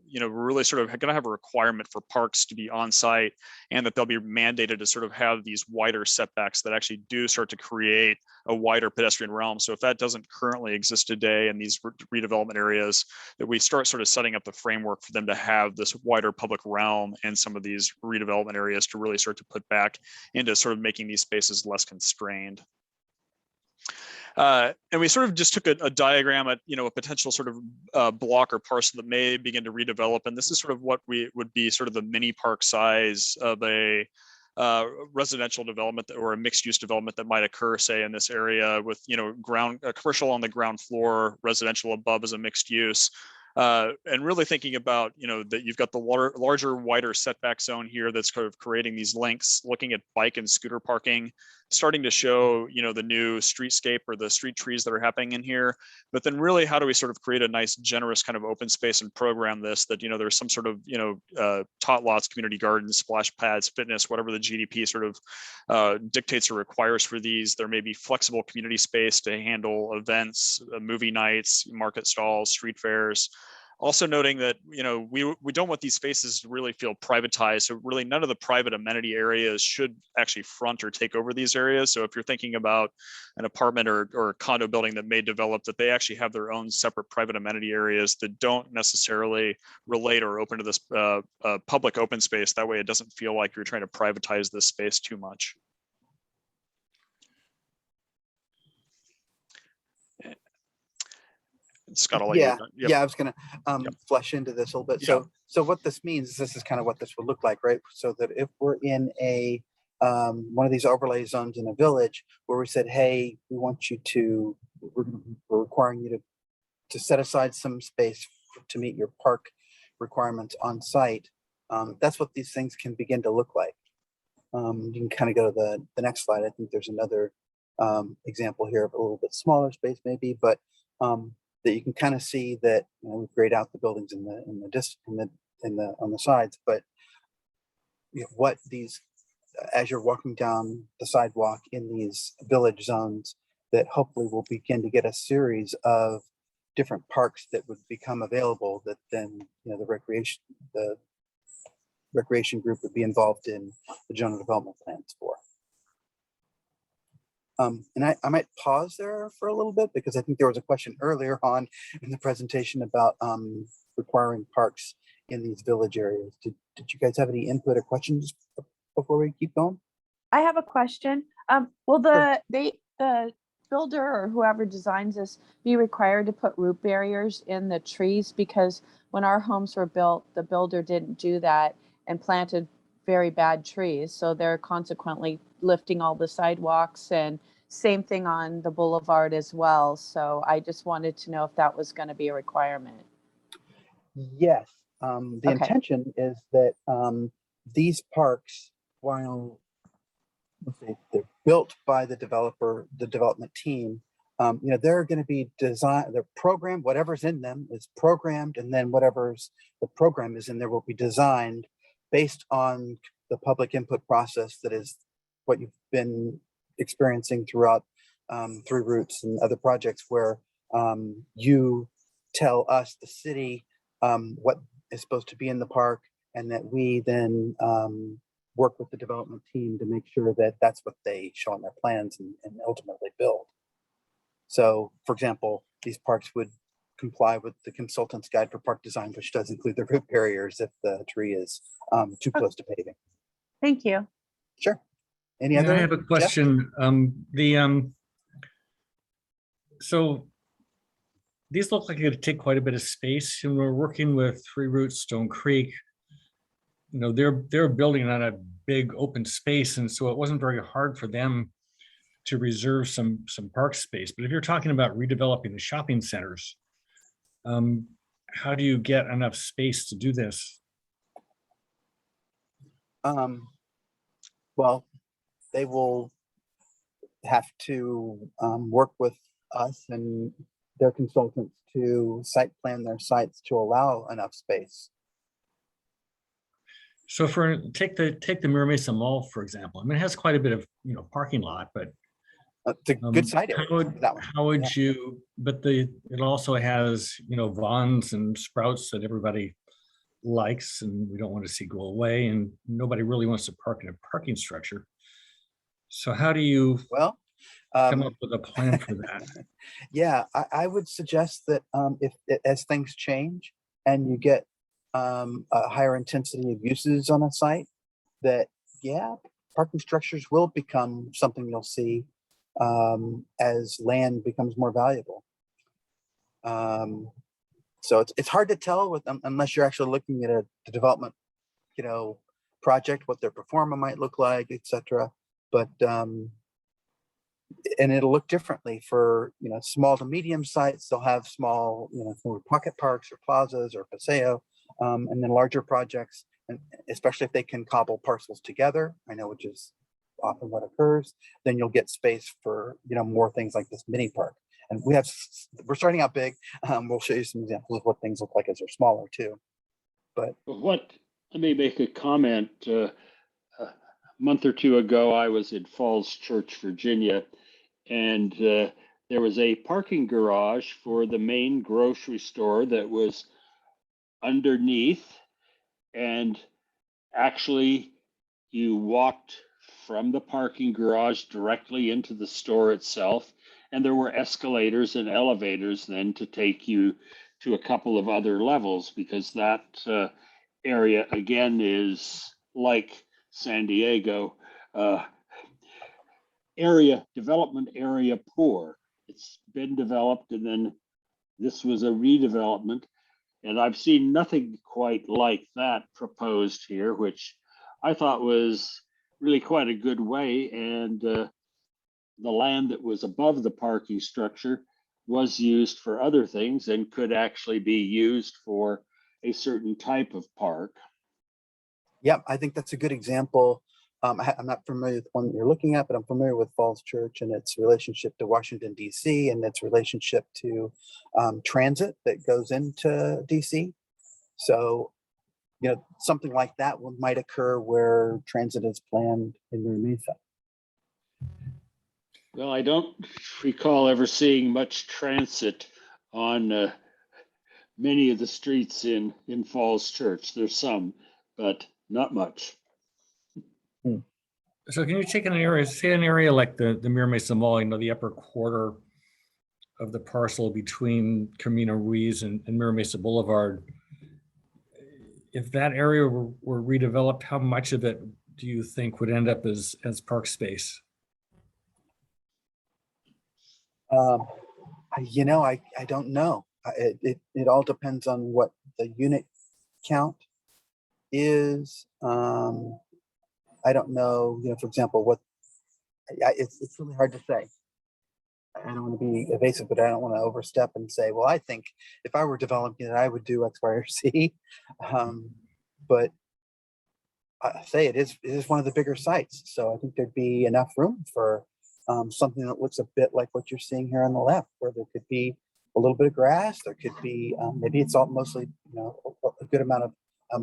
you know, we're really sort of going to have a requirement for parks to be on site, and that they'll be mandated to sort of have these wider setbacks that actually do start to create a wider pedestrian realm. So if that doesn't currently exist today in these redevelopment areas, that we start sort of setting up the framework for them to have this wider public realm in some of these redevelopment areas to really start to put back into sort of making these spaces less constrained. And we sort of just took a diagram at, you know, a potential sort of block or parcel that may begin to redevelop. And this is sort of what we would be sort of the mini park size of a residential development or a mixed use development that might occur, say, in this area with, you know, commercial on the ground floor, residential above as a mixed use. And really thinking about, you know, that you've got the larger, wider setback zone here that's kind of creating these links, looking at bike and scooter parking, starting to show, you know, the new streetscape or the street trees that are happening in here. But then really, how do we sort of create a nice, generous kind of open space and program this, that, you know, there's some sort of, you know, tot lots, community gardens, splash pads, fitness, whatever the GDP sort of dictates or requires for these. There may be flexible community space to handle events, movie nights, market stalls, street fairs. Also noting that, you know, we don't want these spaces to really feel privatized. So really none of the private amenity areas should actually front or take over these areas. So if you're thinking about an apartment or condo building that may develop, that they actually have their own separate private amenity areas that don't necessarily relate or open to this public open space. That way it doesn't feel like you're trying to privatize this space too much. Scott, I'll let Yeah, you. yeah, I was gonna Yep. flesh into this a little bit. Yeah. So what this means is this is kind of what this would look like, right? So that if we're in a one of these overlay zones in a village where we said, hey, we want you to, we're requiring you to set aside some space to meet your park requirements on site. That's what these things can begin to look like. You can kind of go to the next slide. I think there's another example here of a little bit smaller space maybe, but that you can kind of see that, you know, we grayed out the buildings on the sides, but you know, what these, as you're walking down the sidewalk in these village zones, that hopefully will begin to get a series of different parks that would become available that then, you know, the recreation group would be involved in the general development plans for. And I might pause there for a little bit because I think there was a question earlier on in the presentation about requiring parks in these village areas. Did you guys have any input or questions before we keep going? I have a question. Will the builder or whoever designs this be required to put root barriers in the trees? Because when our homes were built, the builder didn't do that and planted very bad trees. So they're consequently lifting all the sidewalks, and same thing on the boulevard as well. So I just wanted to know if that was going to be a requirement. Yes. The intention is that these parks, while they're built by the developer, the development team, you know, they're going to be designed, they're programmed, whatever's in them is programmed, and then whatever's the program is in there will be designed based on the public input process that is what you've been experiencing throughout Three Roots and other projects, where you tell us, the city, what is supposed to be in the park, and that we then work with the development team to make sure that that's what they show on their plans and ultimately build. So, for example, these parks would comply with the consultant's guide for park design, which does include the root barriers if the tree is too close to paving. Thank you. Sure. Any Yeah, other? I have a question. So these look like they take quite a bit of space, and we're working with Three Roots, Stone Creek. You know, they're building on a big open space, and so it wasn't very hard for them to reserve some park space. But if you're talking about redeveloping the shopping centers, how do you get enough space to do this? Well, they will have to work with us and their consultants to site plan their sites to allow enough space. So for take the Mira Mesa Mall, for example, I mean, it has quite a bit of, you know, parking lot, but It's a good site area. That one. How would you, but it also has, Vons and Sprouts that everybody likes and we don't want to see go away, and nobody really wants to park in a parking structure. So how do you Well, come up with a plan for that? yeah, I would suggest that as things change and you get a higher intensity of uses on a site, that yeah, parking structures will become something you'll see as land becomes more valuable. So it's hard to tell with unless you're actually looking at the development, project, what their performance might look like, etc. But and it'll look differently for small to medium sites. They'll have small pocket parks or plazas or paseo, and then larger projects, and especially if they can cobble parcels together, I know, which is often what occurs, then you'll get space for more things like this mini park. And we're starting out big. We'll show you some examples of what things look like as they're smaller too. But let me make a comment. A month or two ago, I was in Falls Church, Virginia, and there was a parking garage for the main grocery store that was underneath, and actually you walked from the parking garage directly into the store itself, and there were escalators and elevators then to take you to a couple of other levels, because that area again is like San Diego, development area poor. It's been developed, and then this was a redevelopment, and I've seen nothing quite like that proposed here, which I thought was really quite a good way. And the land that was above the parking structure was used for other things and could actually be used for a certain type of park. yeah, I think that's a good example. I'm not familiar with the one that you're looking at, but I'm familiar with Falls Church and its relationship to Washington, D.C., and its relationship to transit that goes into D.C. So, something like that might occur where transit is planned in Mira Mesa. Well, I don't recall ever seeing much transit on many of the streets in Falls Church. There's some, but not much. So can you take an area, say an area like the Mira Mesa Mall, the upper quarter of the parcel between Camino Ruiz and Mira Mesa Boulevard. If that area were redeveloped, how much of it do you think would end up as park space? I don't know. It all depends on what the unit count is. I don't know, for example, it's really hard to say. I don't want to be evasive, but I don't want to overstep and say, well, I think if I were developing it, I would do X, Y, or Z. But I say it is one of the bigger sites. So I think there'd be enough room for something that looks a bit like what you're seeing here on the left, where there could be a little bit of grass. There could be, maybe it's all mostly, a good amount of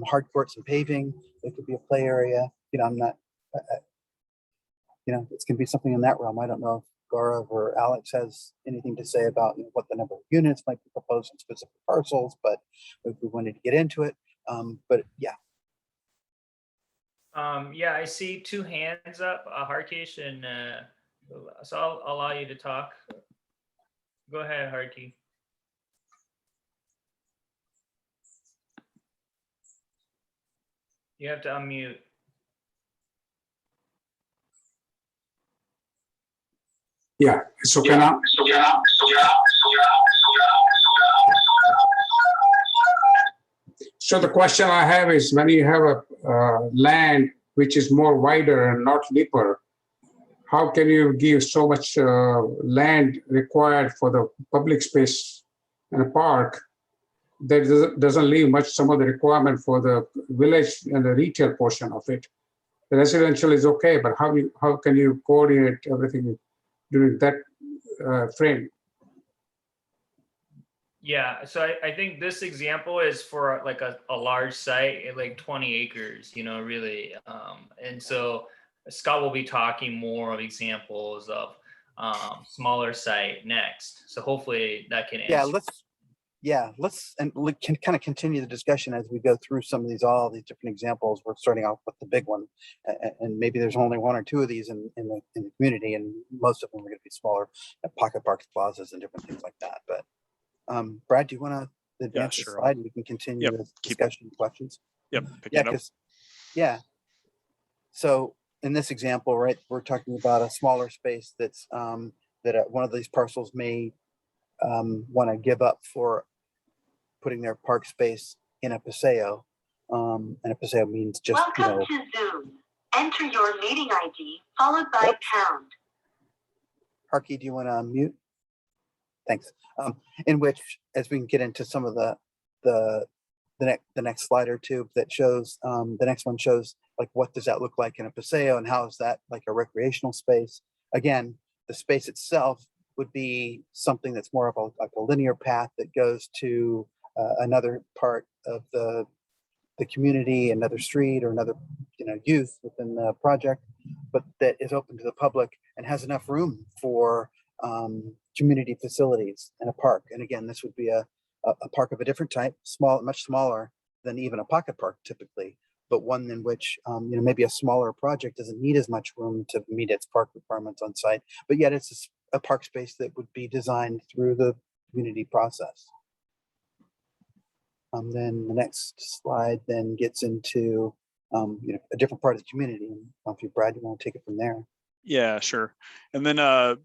hard courts and paving. There could be a play area. I'm not, it's going to be something in that realm. I don't know if Gaurav or Alex has anything to say about what the number of units might be proposed in specific parcels, but if we wanted to get into it, but yeah. Yeah, I see two hands up, Harkesh, and so I'll allow you to talk. Go ahead, Harkesh. You have to unmute. Yeah, so can I? So the question I have is, when you have a land which is more wider and not deeper, how can you give so much land required for the public space and a park that doesn't leave much, some of the requirement for the village and the retail portion of it? The residential is okay, but how can you coordinate everything during that frame? Yeah, so I think this example is for like a large site, like 20 acres, really. And so Scott will be talking more of examples of smaller site next. So hopefully that can Yeah, answer. let's and we can kind of continue the discussion as we go through some of these, all these different examples. We're starting off with the big one, and maybe there's only one or two of these in the community, and most of them are going to be smaller, pocket parks, plazas, and different things like that. But Brad, do you want to advance the sure. slide and we can continue Yep, this keep- discussion and questions? Yep. picking Yeah, it up. because so in this example, right, we're talking about a smaller space that's that one of these parcels may want to give up for putting their park space in a paseo. And a paseo means just, Welcome to Zoom. Enter your meeting ID followed by pound. Harky, do you want to mute? Thanks. In which, as we can get into some of the next slide or two that shows, the next one shows like what does that look like in a paseo and how is that like a recreational space? Again, the space itself would be something that's more of like a linear path that goes to another part of the community, another street, or another youth within the project, but that is open to the public and has enough room for community facilities and a park. And again, this would be a park of a different type, much smaller than even a pocket park typically, but one in which maybe a smaller project doesn't need as much room to meet its park requirements on site, but yet it's a park space that would be designed through the community process. Then the next slide then gets into a different part of the community. And if you, Brad, you want to take it from there? Yeah, sure. And then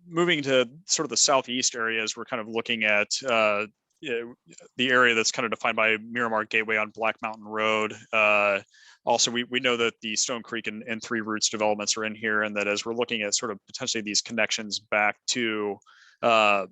moving to sort of the southeast areas, we're kind of looking at the area that's kind of defined by Miramar Gateway on Black Mountain Road. Also, we know that the Stone Creek and Three Roots developments are in here, and that as we're looking at sort of potentially these connections back to that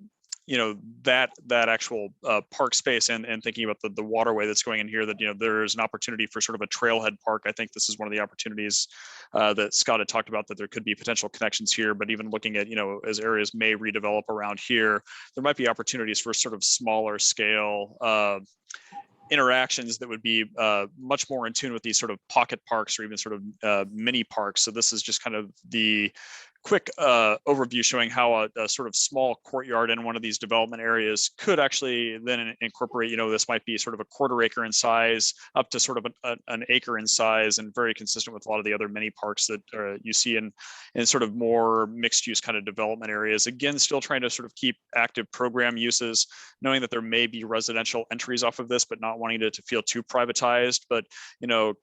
actual park space and thinking about the waterway that's going in here, that there's an opportunity for sort of a trailhead park. I think this is one of the opportunities that Scott had talked about, that there could be potential connections here. But even looking at as areas may redevelop around here, there might be opportunities for sort of smaller scale interactions that would be much more in tune with these sort of pocket parks or even sort of mini parks. So this is just kind of the quick overview showing how a sort of small courtyard in one of these development areas could actually then incorporate, this might be sort of a quarter acre in size up to sort of an acre in size, and very consistent with a lot of the other mini parks that you see in sort of more mixed use kind of development areas. Again, still trying to sort of keep active program uses, knowing that there may be residential entries off of this, but not wanting it to feel too privatized. But,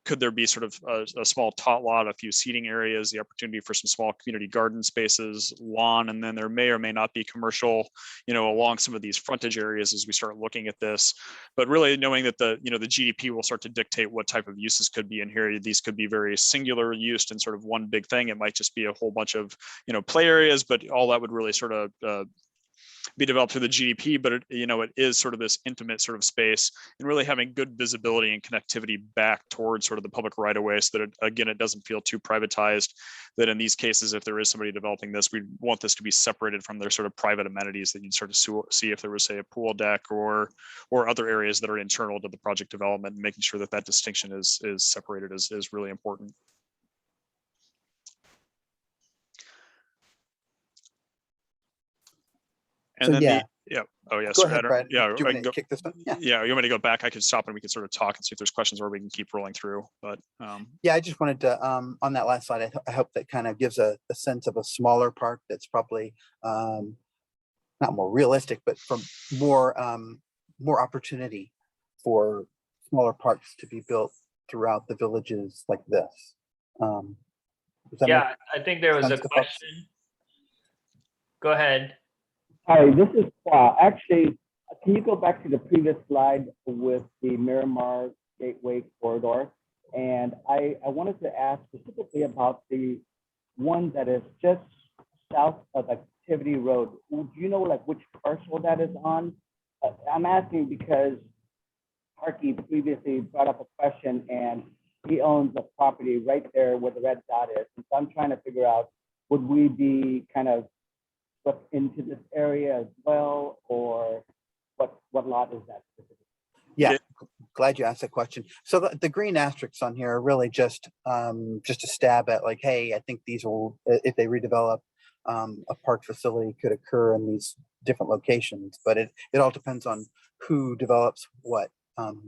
could there be sort of a small tot lot, a few seating areas, the opportunity for some small community garden spaces, lawn, and then there may or may not be commercial, along some of these frontage areas as we start looking at this. But really knowing that the GDP will start to dictate what type of uses could be in here. These could be very singular used in sort of one big thing. It might just be a whole bunch of, play areas, but all that would really sort of be developed through the GDP, but it is sort of this intimate sort of space, and really having good visibility and connectivity back towards sort of the public right of way, so that it doesn't feel too privatized. That in these cases, if there is somebody developing this, we want this to be separated from their sort of private amenities that you'd sort of see if there was, say, a pool deck or other areas that are internal to the project development. And making sure that that distinction is separated is really important. And So, then yeah. Oh yes. Go ahead, Brad. Yeah, Do you I want can to go. kick this one? Yeah. Yeah, you want me to go back? I could stop and we can sort of talk and see if there's questions, or we can keep rolling through. But Yeah, I just wanted to, on that last slide, I hope that kind of gives a sense of a smaller park that's probably not more realistic, but from more opportunity for smaller parks to be built throughout the villages like this. Does that Yeah, I think there was a sense to folks? question. Go ahead. Hi, this is actually, can you go back to the previous slide with the Miramar Gateway corridor? And I wanted to ask specifically about the one that is just south of Activity Road. Do you know like which parcel that is on? I'm asking because Harky previously brought up a question, and he owns a property right there where the red dot is. And so I'm trying to figure out, would we be kind of put into this area as well, or what lot is that specifically? Yeah, glad you asked that question. So the green asterisks on here are really just a stab at like, hey, I think these will, if they redevelop, a park facility could occur in these different locations, but it all depends on who develops what.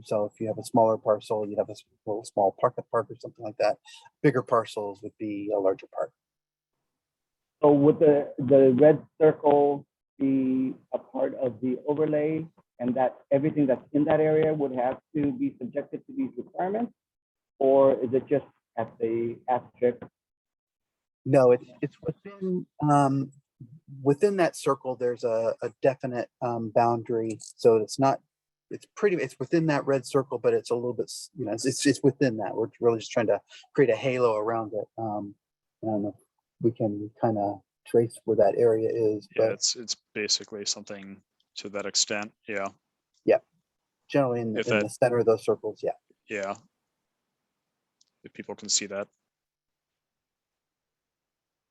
So if you have a smaller parcel, you'd have a little small pocket park or something like that. Bigger parcels would be a larger park. So would the red circle be a part of the overlay, and that everything that's in that area would have to be subjected to these requirements? Or is it just at the asterisk? No, it's within that circle, there's a definite boundary. So it's within that red circle, but it's a little bit, it's within that. We're really just trying to create a halo around it. I don't know if we can kind of trace where that area is, Yeah, but it's basically something to that extent. Yeah. generally in If the that- center of those circles, yeah. Yeah. If people can see that.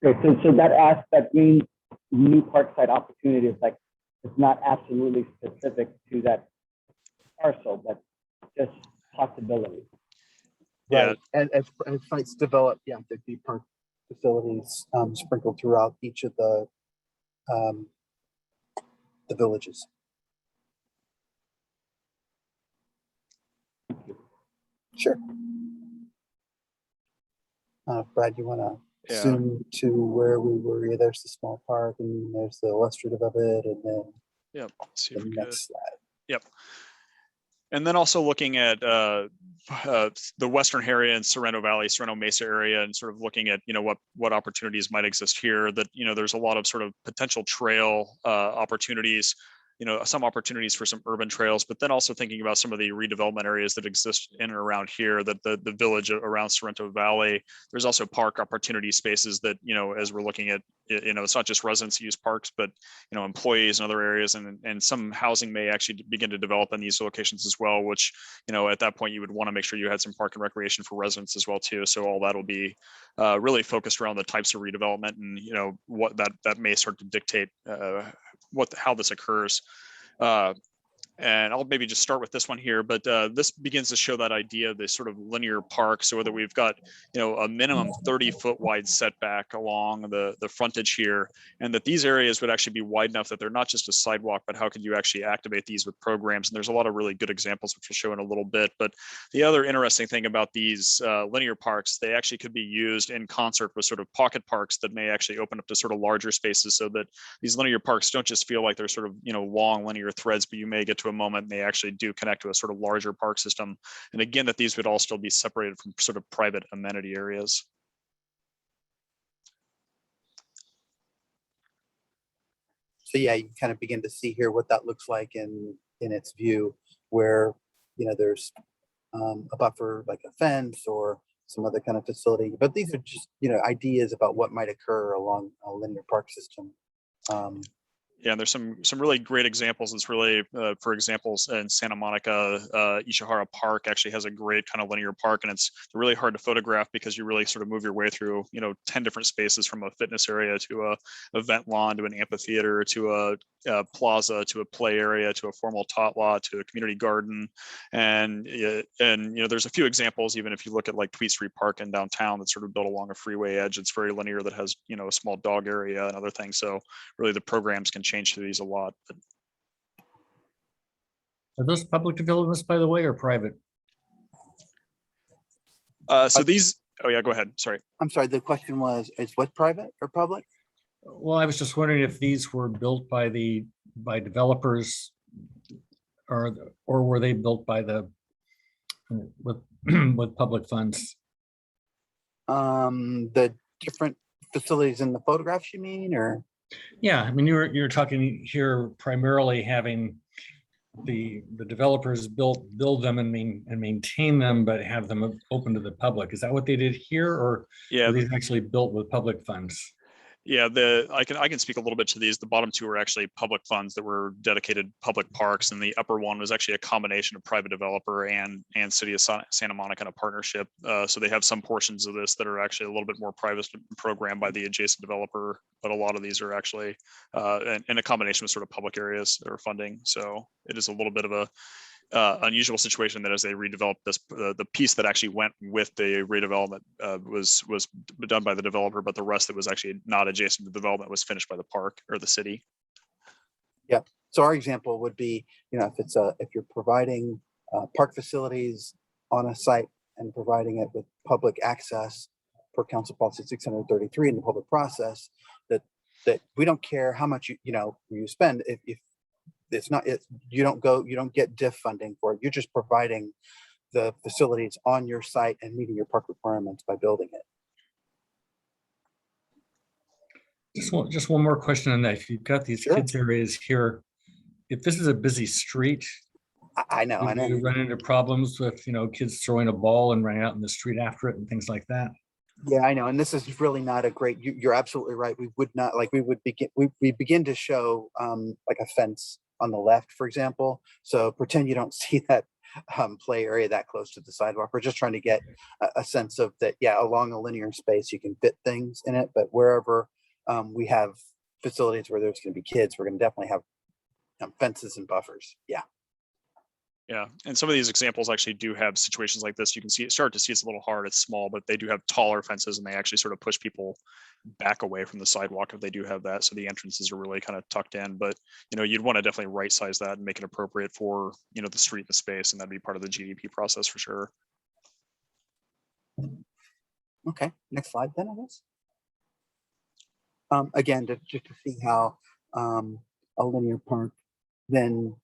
Okay, so that green new park site opportunity is like, it's not absolutely specific to that parcel, but just possibility. Yeah. Right. As sites develop, yeah, there'd be park facilities sprinkled throughout each of the villages. Sure. Brad, you want to Yeah. zoom to where we were? Yeah, there's the small park, and there's the illustrative of it, and then Yep. See if the we could. next slide. Yep. And then also looking at the Western area and Sorrento Valley, Sorrento Mesa area, and sort of looking at, what opportunities might exist here, that, there's a lot of sort of potential trail opportunities, some opportunities for some urban trails, but then also thinking about some of the redevelopment areas that exist in and around here, that the village around Sorrento Valley, there's also park opportunity spaces that, as we're looking at, it's not just residents who use parks, but, employees in other areas, and some housing may actually begin to develop in these locations as well, which, at that point you would want to make sure you had some park and recreation for residents as well too. So all that'll be really focused around the types of redevelopment, and, what that may start to dictate how this occurs. And I'll maybe just start with this one here, but this begins to show that idea of this sort of linear park. So whether we've got, a minimum 30-foot wide setback along the frontage here, and that these areas would actually be wide enough that they're not just a sidewalk, but how could you actually activate these with programs? And there's a lot of really good examples, which we'll show in a little bit. But the other interesting thing about these linear parks, they actually could be used in concert with sort of pocket parks that may actually open up to sort of larger spaces, so that these linear parks don't just feel like they're sort of, long linear threads, but you may get to a moment and they actually do connect to a sort of larger park system. And again, that these would all still be separated from sort of private amenity areas. So yeah, you kind of begin to see here what that looks like in its view, where there's a buffer like a fence or some other kind of facility. But these are just ideas about what might occur along a linear park system. Yeah, and there's some really great examples. It's really, for examples, in Santa Monica, Ishihara Park actually has a great kind of linear park, and it's really hard to photograph because you really sort of move your way through, 10 different spaces, from a fitness area to a event lawn to an amphitheater to a plaza to a play area to a formal tot lot to a community garden, and there's a few examples. Even if you look at like Tweed Street Park in downtown, that's sort of built along a freeway edge, it's very linear, that has a small dog area and other things. So really the programs can change to these a lot. But Are those public developments, by the way, or private? so these, oh yeah, go ahead. Sorry. I'm sorry, the question was, is what private or public? Well, I was just wondering if these were built by developers, or were they built by with public funds? The different facilities in the photographs, you mean, or? Yeah, I mean, you're talking here primarily having the developers build them and maintain them, but have them open to the public. Is that what they did here, or Yeah, were these actually built with public funds? Yeah, I can speak a little bit to these. The bottom two are actually public funds that were dedicated public parks, and the upper one was actually a combination of private developer and City of Santa Monica in a partnership. So they have some portions of this that are actually a little bit more private programmed by the adjacent developer, but a lot of these are actually in a combination with sort of public areas that are funding. So it is a little bit of unusual situation that as they redeveloped this, the piece that actually went with the redevelopment was done by the developer, but the rest that was actually not adjacent to the development was finished by the park or the city. So our example would be, if you're providing park facilities on a site and providing it with public access per council policy 633 in the public process, that we don't care how much you spend if it's not, you don't get DIF funding for it. You're just providing the facilities on your site and meeting your park requirements by building it. Just one more question on that. If you've got these Sure. kids areas here, if this is a busy street, I know. do you run into problems with, kids throwing a ball and running out in the street after it and things like that? Yeah, I know. And this is really not a great, you're absolutely right. We would not, we begin to show like a fence on the left, for example. So pretend you don't see that play area that close to the sidewalk. We're just trying to get a sense of that, yeah, along a linear space, you can fit things in it, but wherever we have facilities where there's going to be kids, we're going to definitely have fences and buffers. Yeah. Yeah, and some of these examples actually do have situations like this. You can start to see it's a little hard, it's small, but they do have taller fences and they actually sort of push people back away from the sidewalk if they do have that. So the entrances are really kind of tucked in, but you'd want to definitely right size that and make it appropriate for, the street and the space, and that'd be part of the GDP process for sure. Okay, next slide then, I guess. Again, just to see how a linear park then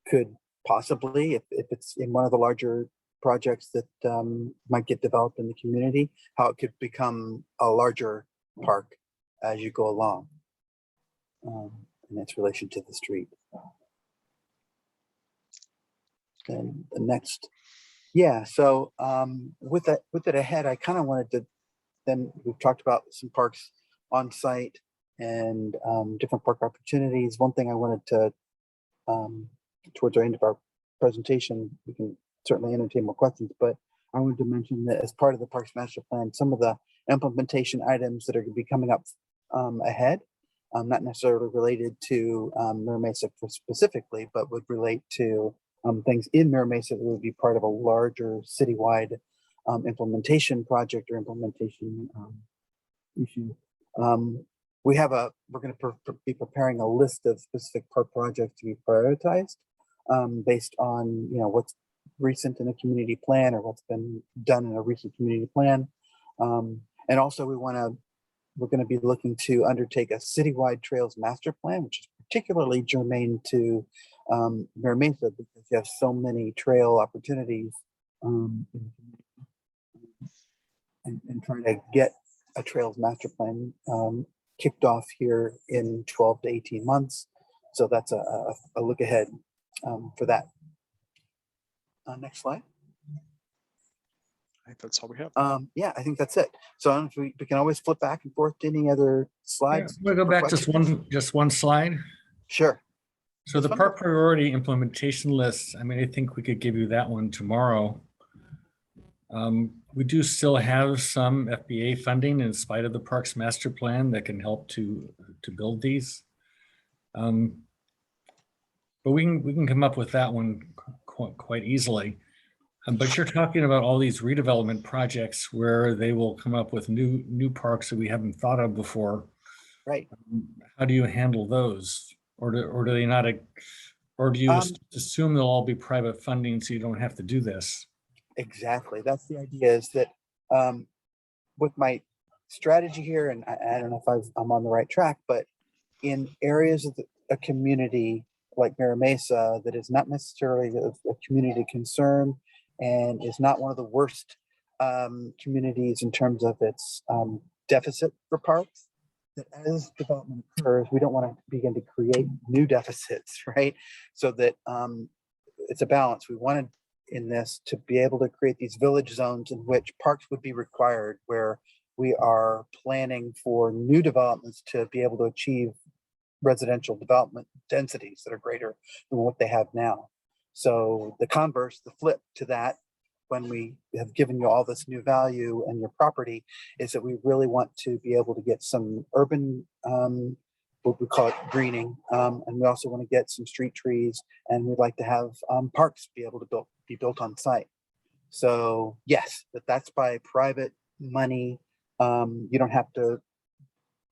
could possibly, if it's in one of the larger projects that might get developed in the community, how it could become a larger park as you go along in its relation to the street. Then the next, yeah, so with it ahead, I kind of wanted to, then we've talked about some parks on site and different park opportunities. One thing I wanted to, towards our end of our presentation, we can certainly entertain more questions, but I wanted to mention that as part of the Parks Master Plan, some of the implementation items that are going to be coming up ahead, not necessarily related to Mira Mesa specifically, but would relate to things in Mira Mesa that would be part of a larger citywide implementation project or implementation issue. We're going to be preparing a list of specific park projects to be prioritized based on what's recent in a community plan or what's been done in a recent community plan. And also we're going to be looking to undertake a citywide trails master plan, which is particularly germane to Mira Mesa because you have so many trail opportunities and trying to get a trails master plan kicked off here in 12 to 18 months. So that's a look ahead for that. Next slide. I think that's all we have. Yeah, I think that's it. So I don't know if we can always flip back and forth to any other slides. We'll go back just one slide. Sure. So the park priority implementation list, I think we could give you that one tomorrow. We do still have some FBA funding in spite of the Parks Master Plan that can help to build these. But we can come up with that one quite easily. But you're talking about all these redevelopment projects where they will come up with new parks that we haven't thought of before. Right. How do you handle those? Or do they not, or do you assume they'll all be private funding so you don't have to do this? Exactly. That's the idea, is that with my strategy here, and I don't know if I'm on the right track, but in areas of a community like Mira Mesa that is not necessarily a community concern and is not one of the worst communities in terms of its deficit for parks, that as development occurs, we don't want to begin to create new deficits, right? So that it's a balance. We wanted in this to be able to create these village zones in which parks would be required, where we are planning for new developments to be able to achieve residential development densities that are greater than what they have now. So the converse, the flip to that, when we have given you all this new value and your property, is that we really want to be able to get some urban what we call it greening. And we also want to get some street trees, and we'd like to have parks be able to be built on site. So yes, that's by private money. You don't have to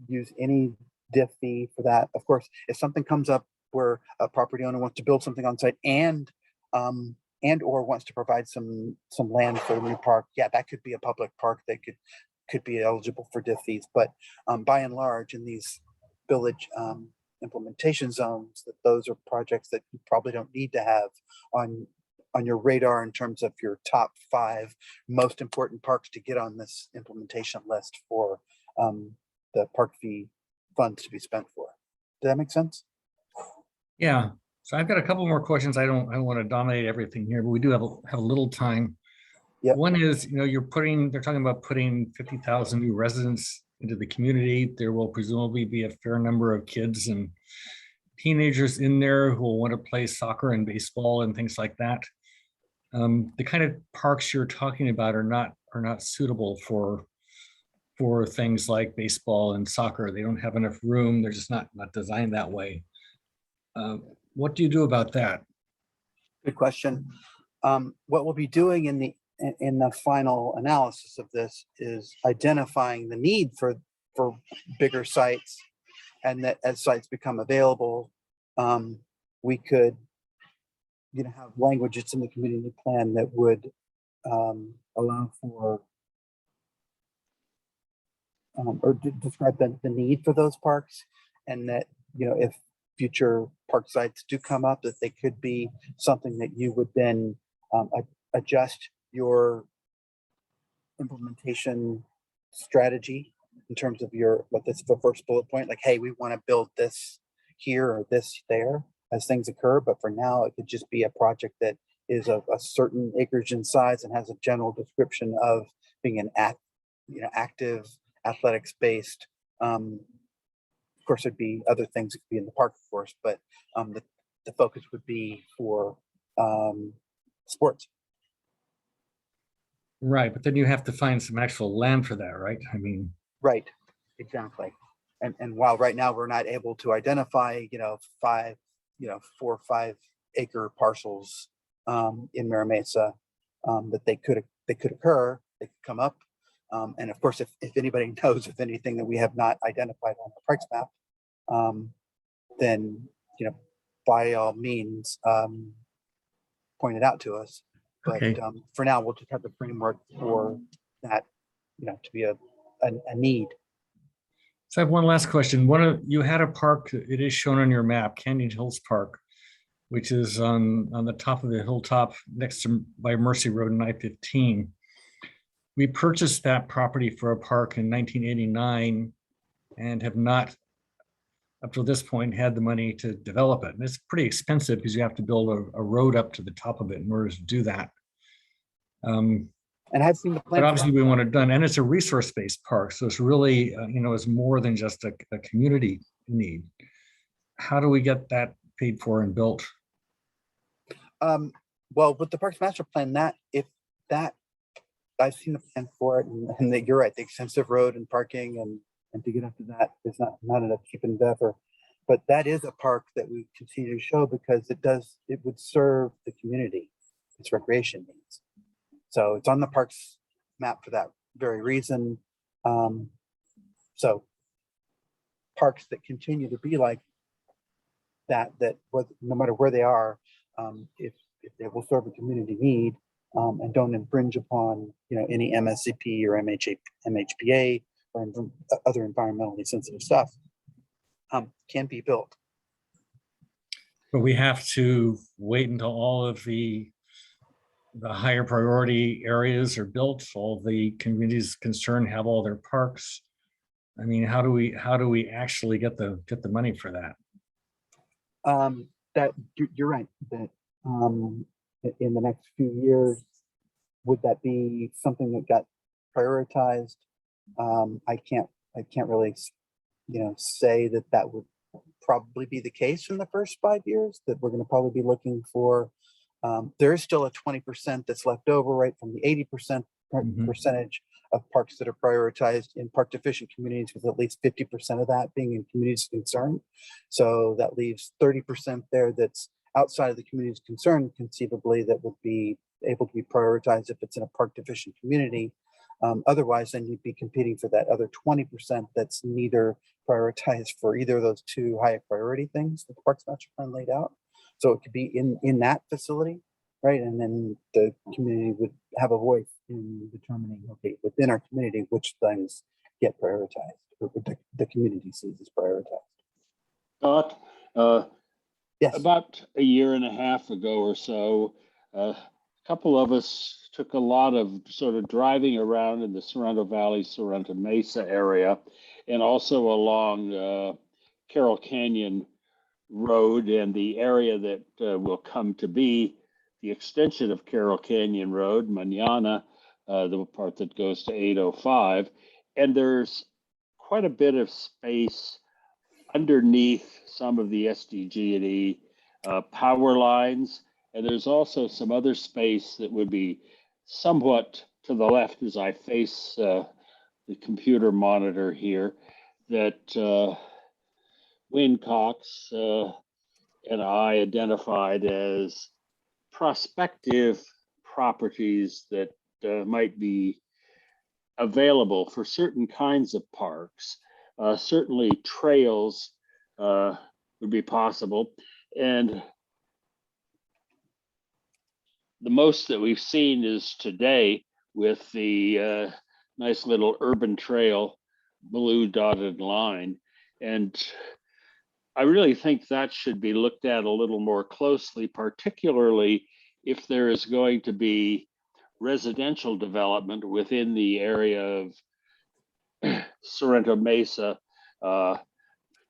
use any DIF fee for that. Of course, if something comes up where a property owner wants to build something on site and or wants to provide some land for a new park, yeah, that could be a public park that could be eligible for DIF fees. But by and large, in these village implementation zones, those are projects that you probably don't need to have on your radar in terms of your top 5 most important parks to get on this implementation list for the park fee funds to be spent for. Does that make sense? Yeah, so I've got a couple more questions. I don't want to dominate everything here, but we do have a little time. Yep. One is, they're talking about putting 50,000 new residents into the community. There will presumably be a fair number of kids and teenagers in there who will want to play soccer and baseball and things like that. The kind of parks you're talking about are not suitable for things like baseball and soccer. They don't have enough room. They're just not designed that way. What do you do about that? Good question. What we'll be doing in the final analysis of this is identifying the need for bigger sites, and that as sites become available, we could have language that's in the community plan that would allow for or describe the need for those parks, and that if future park sites do come up, that they could be something that you would then adjust your implementation strategy in terms of that's the first bullet point, like, hey, we want to build this here or this there as things occur. But for now, it could just be a project that is of a certain acreage in size and has a general description of being an active athletics based. Of course, there'd be other things that could be in the park, of course, but the focus would be for sports. Right, but then you have to find some actual land for that, right? I mean, right, exactly. And while right now we're not able to identify, 4 or 5 acre parcels in Mira Mesa that they could occur, they could come up. And of course, if anybody knows of anything that we have not identified on the parks map, then by all means point it out to us. But okay. For now, we'll just have the framework for that, to be a need. So I have one last question. You had a park, it is shown on your map, Canyon Hills Park, which is on the top of the hilltop next to by Mercy Road and I-15. We purchased that property for a park in 1989 and have not, up to this point, had the money to develop it. And it's pretty expensive because you have to build a road up to the top of it in order to do that. And I've seen the plan. But obviously we want it done, and it's a resource-based park. So it's really, it's more than just a community need. How do we get that paid for and built? Well, with the Parks Master Plan, I've seen the plan for it, and that you're right, the extensive road and parking and to get up to that is not a cheap endeavor. But that is a park that we continue to show because it would serve the community, its recreation needs. So it's on the parks map for that very reason. So parks that continue to be like that no matter where they are, if they will serve a community need and don't infringe upon any MSCP or MHPA or other environmentally sensitive stuff, can be built. But we have to wait until all of the higher priority areas are built, all the communities concerned have all their parks. I mean, how do we actually get the money for that? That you're right, that in the next few years, would that be something that got prioritized? I can't really say that would probably be the case in the first 5 years, that we're going to probably be looking for. There is still a 20% that's left over, right, from the 80% percentage of parks that are prioritized in park deficient communities, with at least 50% of that being in communities of concern. So that leaves 30% there that's outside of the community's concern, conceivably, that would be able to be prioritized if it's in a park deficient community. Otherwise, then you'd be competing for that other 20% that's neither prioritized for either of those two high priority things that the Parks Master Plan laid out. So it could be in that facility, right? And then the community would have a voice in determining, okay, within our community, which things get prioritized, or the community sees as prioritized. Scott, Yes. about a year and a half ago or so, a couple of us took a lot of sort of driving around in the Sorrento Valley, Sorrento Mesa area, and also along Carroll Canyon Road and the area that will come to be the extension of Carroll Canyon Road, Manana, the part that goes to 805. And there's quite a bit of space underneath some of the SDG&E power lines. And there's also some other space that would be somewhat to the left as I face the computer monitor here, that Wayne Cox and I identified as prospective properties that might be available for certain kinds of parks. Certainly trails would be possible. And the most that we've seen is today with the nice little urban trail blue dotted line. And I really think that should be looked at a little more closely, particularly if there is going to be residential development within the area of Sorrento Mesa,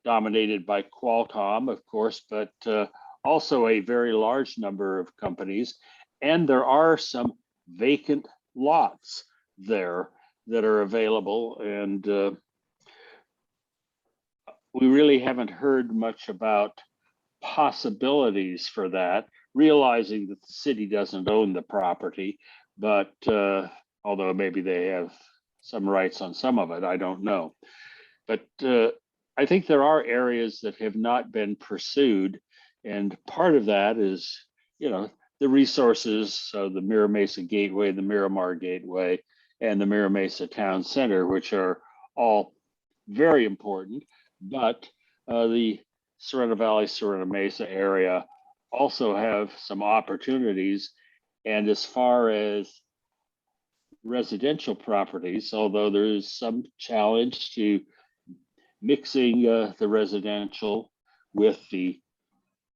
dominated by Qualcomm, of course, but also a very large number of companies. And there are some vacant lots there that are available. And we really haven't heard much about possibilities for that, realizing that the city doesn't own the property, but although maybe they have some rights on some of it, I don't know. But I think there are areas that have not been pursued. And part of that is, you know, the resources, so the Mira Mesa Gateway, the Miramar Gateway, and the Mira Mesa Town Center, which are all very important, but the Sorrento Valley, Sorrento Mesa area also have some opportunities. And as far as residential properties, although there is some challenge to mixing the residential with the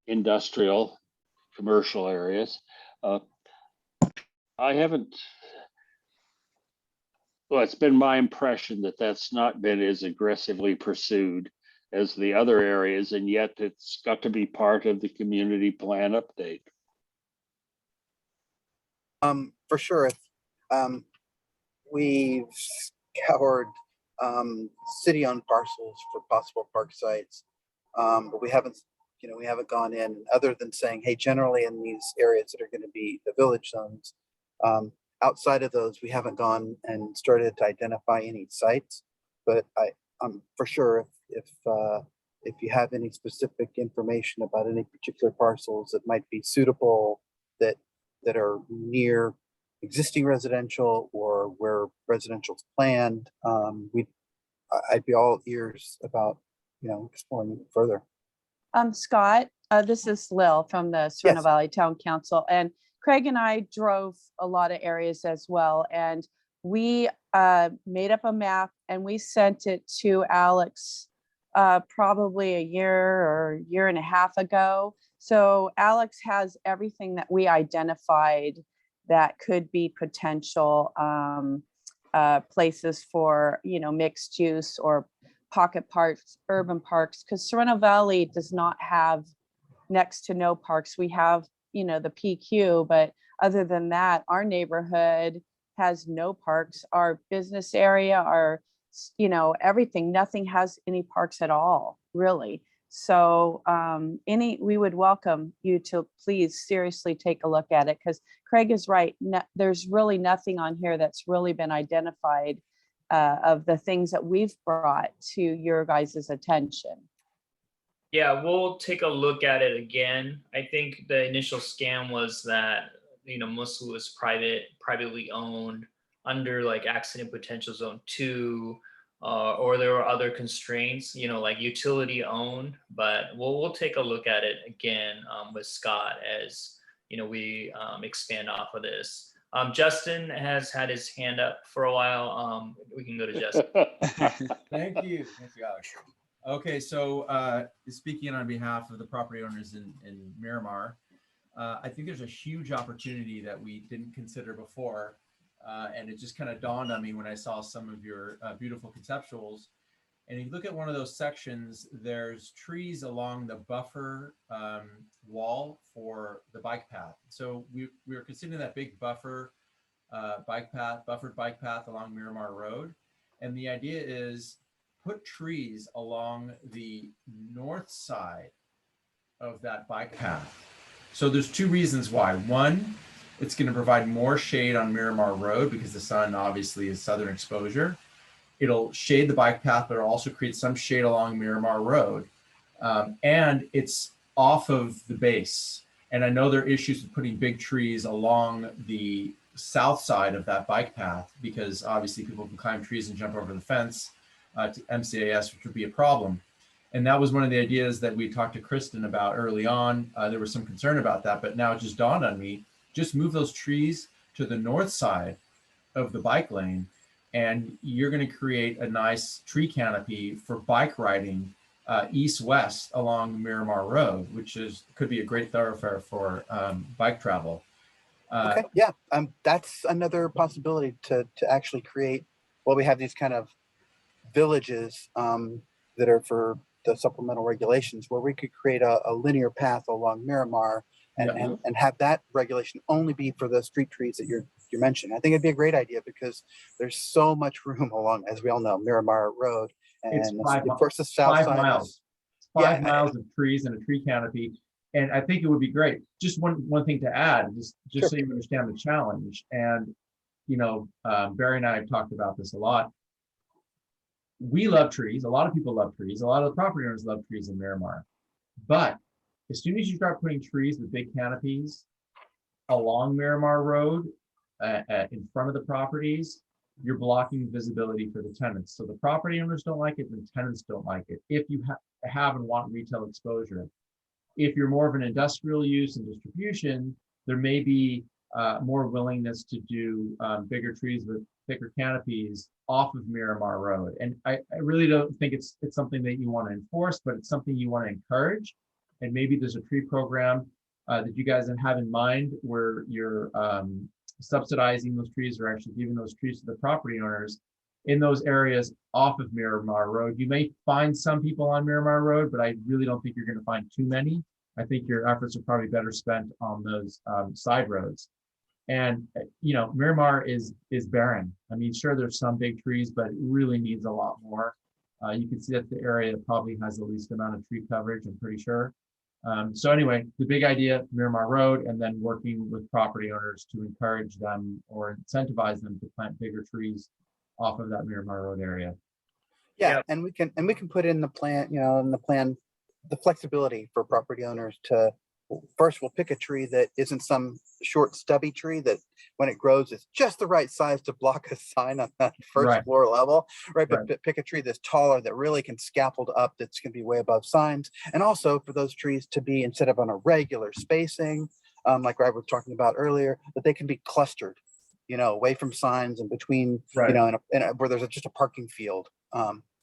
industrial commercial areas, I haven't, well, it's been my impression that that's not been as aggressively pursued as the other areas, and yet it's got to be part of the community plan update. For sure. We've scoured city-owned parcels for possible park sites, but we haven't gone in, other than saying, hey, generally in these areas that are going to be the village zones, outside of those, we haven't gone and started to identify any sites. But I'm for sure, if you have any specific information about any particular parcels that might be suitable, that are near existing residential or where residential's planned, I'd be all ears about, exploring further. Scott, this is Lil from the Sorrento Yes. Valley Town Council, and Craig and I drove a lot of areas as well, and we made up a map and we sent it to Alex probably a year or year and a half ago. So Alex has everything that we identified that could be potential places for, mixed use or pocket parks, urban parks, because Sorrento Valley does not have next to no parks. We have, the PQ, but other than that, our neighborhood has no parks. Our business area, our, everything, nothing has any parks at all, really. So we would welcome you to please seriously take a look at it, because Craig is right. There's really nothing on here that's really been identified of the things that we've brought to your guys' attention. Yeah, we'll take a look at it again. I think the initial scan was that, mostly was privately owned under like accident potential zone 2, or there were other constraints, like utility owned, but we'll take a look at it again with Scott as, we expand off of this. Justin has had his hand up for a while. We can go to Justin. Thank you, Alex. Okay, so speaking on behalf of the property owners in Miramar, I think there's a huge opportunity that we didn't consider before. And it just kind of dawned on me when I saw some of your beautiful conceptuals. And you look at one of those sections, there's trees along the buffer wall for the bike path. So we were considering that big buffered bike path along Miramar Road. And the idea is put trees along the north side of that bike path. So there's two reasons why. One, it's going to provide more shade on Miramar Road because the sun obviously is southern exposure. It'll shade the bike path, but it'll also create some shade along Miramar Road. And it's off of the base. And I know there are issues with putting big trees along the south side of that bike path because obviously people can climb trees and jump over the fence to MCAS, which would be a problem. And that was one of the ideas that we talked to Kristen about early on. There was some concern about that, but now it just dawned on me, just move those trees to the north side of the bike lane and you're going to create a nice tree canopy for bike riding east-west along Miramar Road, which could be a great thoroughfare for bike travel. Okay, yeah, that's another possibility to actually create, well, we have these kind of villages that are for the supplemental regulations where we could create a linear path along Miramar and have that regulation only be for the street trees that you mentioned. I think it'd be a great idea because there's so much room along, as we all know, Miramar Road. And of course, the south side miles. 5 miles of trees and a tree canopy. And I think it would be great. Just one thing to add, just Sure. so you understand the challenge. And, Barry and I have talked about this a lot. We love trees. A lot of people love trees. A lot of the property owners love trees in Miramar. But as soon as you start putting trees with big canopies along Miramar Road in front of the properties, you're blocking visibility for the tenants. So the property owners don't like it and the tenants don't like it if you have and want retail exposure. If you're more of an industrial use and distribution, there may be more willingness to do bigger trees with thicker canopies off of Miramar Road. And I really don't think it's something that you want to enforce, but it's something you want to encourage. And maybe there's a tree program that you guys have in mind where you're subsidizing those trees or actually giving those trees to the property owners in those areas off of Miramar Road. You may find some people on Miramar Road, but I really don't think you're going to find too many. I think your efforts are probably better spent on those side roads. And, Miramar is barren. I mean, sure, there's some big trees, but it really needs a lot more. You can see that's the area that probably has the least amount of tree coverage, I'm pretty sure. So anyway, the big idea, Miramar Road, and then working with property owners to encourage them or incentivize them to plant bigger trees off of that Miramar Road area. Yeah, and we can put in the plan, the flexibility for property owners to, first we'll pick a tree that isn't some short stubby tree that when it grows is just the right size to block a sign on that first floor level, right? But pick a tree that's taller that really can scaffold up, that's going to be way above signs. And also for those trees to be, instead of on a regular spacing, like I was talking about earlier, that they can be clustered, away from signs and between, where there's just a parking field.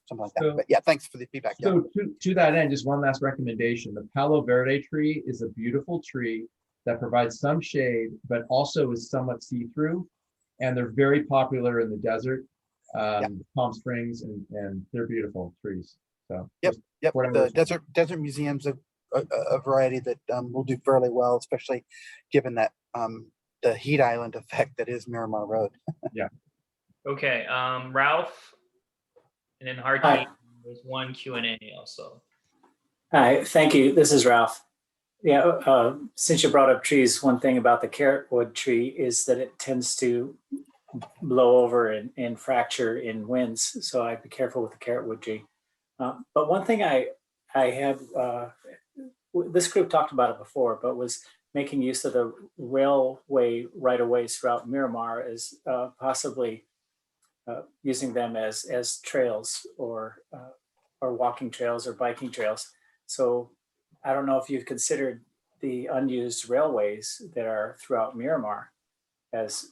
Something like that. So, but yeah, thanks for the feedback. So to that end, just one last recommendation. The Palo Verde tree is a beautiful tree that provides some shade, but also is somewhat see-through. And they're very popular in the desert, Palm Springs, and they're beautiful trees. So Yep. The desert museum's a variety that will do fairly well, especially given that the heat island effect that is Miramar Road. Yeah. Okay, Ralph, and then Hardy. There's one Q&A also. Hi, thank you. This is Ralph. Yeah, since you brought up trees, one thing about the carrotwood tree is that it tends to blow over and fracture in winds. So I'd be careful with the carrotwood tree. But one thing I have, this group talked about it before, but was making use of the railway right-of-ways throughout Miramar as possibly using them as trails or walking trails or biking trails. So I don't know if you've considered the unused railways that are throughout Miramar as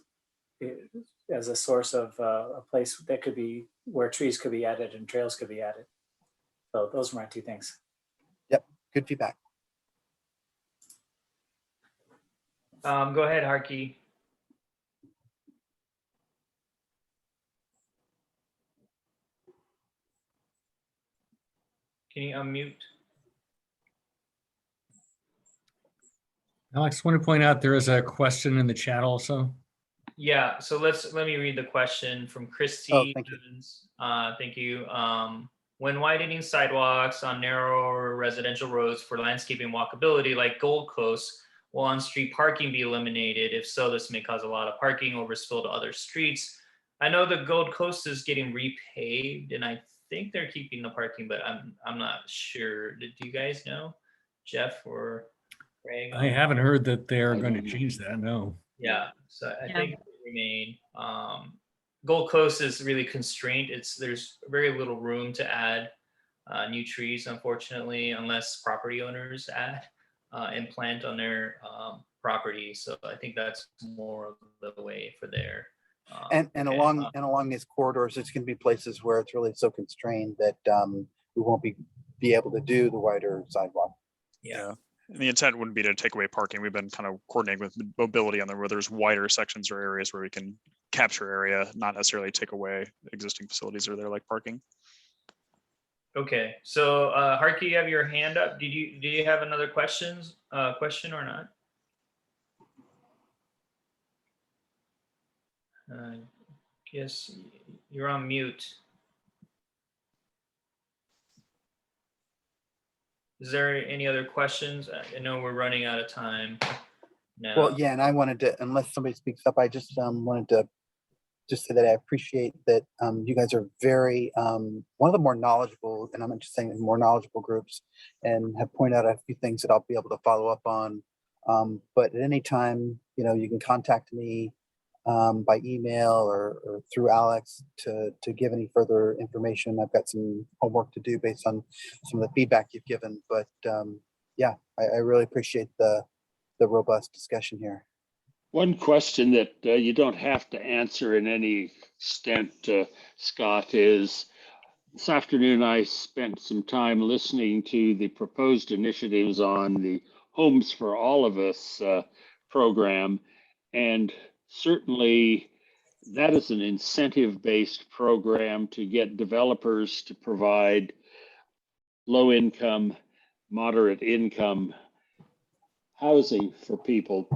a source of a place that could be where trees could be added and trails could be added. So those are my two things. Yep, good feedback. Go ahead, Harky. Can you unmute? Alex, want to point out there is a question in the chat also. Yeah, so let me read the question from Christy. Oh, thank you. Evans. Thank you. When widening sidewalks on narrow residential roads for landscaping walkability like Gold Coast, will on-street parking be eliminated? If so, this may cause a lot of parking overspill to other streets. I know the Gold Coast is getting repaved, and I think they're keeping the parking, but I'm not sure. Do you guys know, Jeff or Craig? I haven't heard that they're going to change that, no. Yeah, so I think it will remain. Gold Coast is really constrained. There's very little room to add new trees, unfortunately, unless property owners add and plant on their property. So I think that's more of the way for their. And along these corridors, it's going to be places where it's really so constrained that we won't be able to do the wider sidewalk. Yeah. And the intent wouldn't be to take away parking. We've been kind of coordinating with mobility on there where there's wider sections or areas where we can capture area, not necessarily take away existing facilities that are there like parking. Okay, so Harky, you have your hand up. Do you have another question or not? Yes, you're on mute. Is there any other questions? I know we're running out of time now. Well, yeah, and I wanted to, unless somebody speaks up, I just wanted to just say that I appreciate that you guys are very, one of the more knowledgeable, and I'm not just saying more knowledgeable groups, and have pointed out a few things that I'll be able to follow up on. But at any time, you can contact me by email or through Alex to give any further information. I've got some homework to do based on some of the feedback you've given, but yeah, I really appreciate the robust discussion here. One question that you don't have to answer in any extent, Scott, is this afternoon I spent some time listening to the proposed initiatives on the Homes for All of Us program, and certainly that is an incentive-based program to get developers to provide low-income, moderate-income housing for people.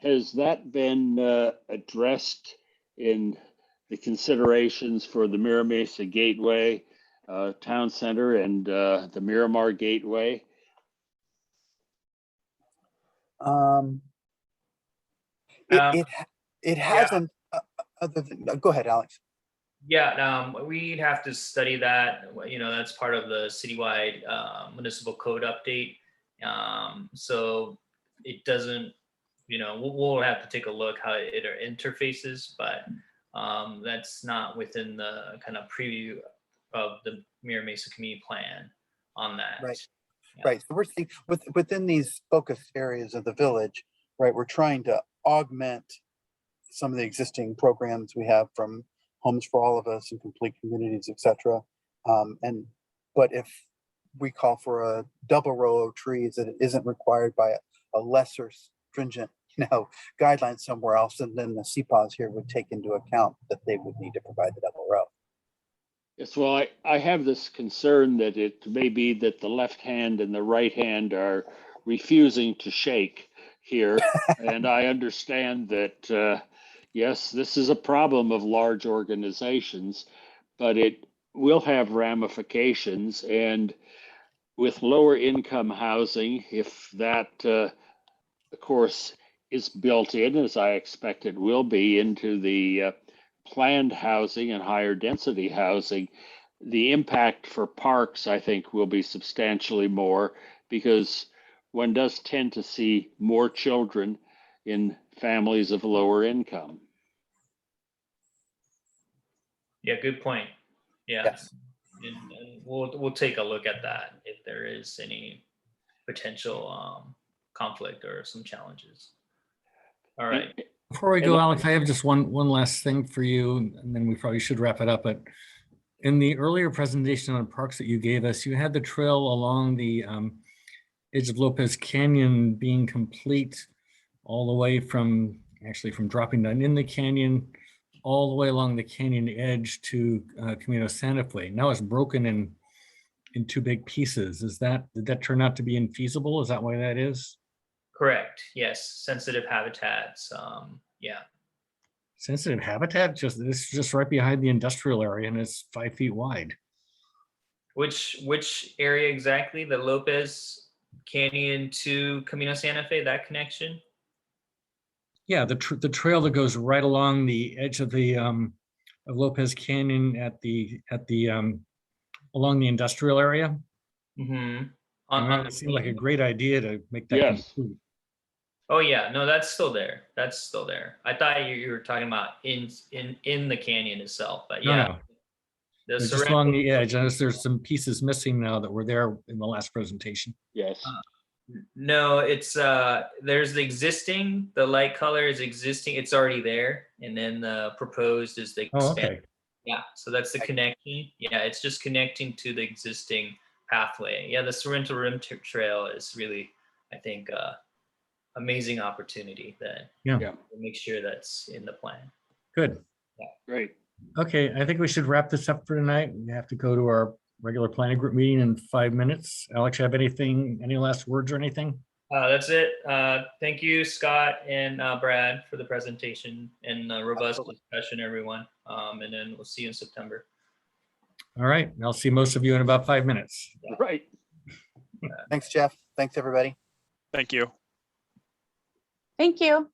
Has that been addressed in the considerations for the Mira Mesa Gateway Town Center and the Miramar Gateway? It hasn't. Other than, go ahead, Alex. Yeah, we'd have to study that. That's part of the citywide municipal code update. So it doesn't. We'll have to take a look how it interfaces, but that's not within the kind of preview of the Mira Mesa Community Plan on that. Right. Yeah. Right. So we're seeing within these focus areas of the village, right? We're trying to augment some of the existing programs we have from Homes for All of Us and Complete Communities, etc. But if we call for a double row of trees that isn't required by a lesser stringent guidelines somewhere else, and then the CPAWS here would take into account that they would need to provide the double row. Yes, well, I have this concern that it may be that the left hand and the right hand are refusing to shake here. And I understand that, yes, this is a problem of large organizations, but it will have ramifications. And with lower income housing, if that, of course, is built in, as I expect it will be, into the planned housing and higher density housing, the impact for parks, I think, will be substantially more, because one does tend to see more children in families of lower income. Yeah, good point. Yeah. Yes. And we'll take a look at that if there is any potential conflict or some challenges. All right. Before we go, Alex, I have just one last thing for you, and then we probably should wrap it up. But in the earlier presentation on parks that you gave us, you had the trail along the edge of Lopez Canyon being complete all the way from dropping down in the canyon, all the way along the canyon edge to Camino Santa Fe. Now it's broken in two big pieces. Did that turn out to be infeasible? Is that why that is? Correct. Yes. Sensitive habitats. Yeah. Sensitive habitat? This is just right behind the industrial area, and it's 5 feet wide. Which area exactly? The Lopez Canyon to Camino Santa Fe, that connection? Yeah, the trail that goes right along the edge of the of Lopez Canyon along the industrial area. Mm-hmm. It seemed like a great idea to make that Yes. complete. Oh yeah, no, that's still there. That's still there. I thought you were talking about in the canyon itself, but yeah. No. The Just along the edge. I noticed there's some pieces missing now that were there in the last presentation. Yes. No, it's there's the existing, the light color is existing, it's already there, and then the proposed is the Oh, expand. okay. Yeah, so that's the connection. Yeah, it's just connecting to the existing pathway. Yeah, the Sorrento Rim Trail is really, I think, amazing opportunity that Yeah. we'll make sure that's in the plan. Good. Great. Okay, I think we should wrap this up for tonight. We have to go to our regular planning group meeting in 5 minutes. Alex, have any last words or anything? That's it. Thank you, Scott and Brad, for the presentation and robust discussion, everyone. And then we'll see you in September. All right, I'll see most of you in about 5 minutes. Right. Thanks, Jeff. Thanks, everybody. Thank you. Thank you.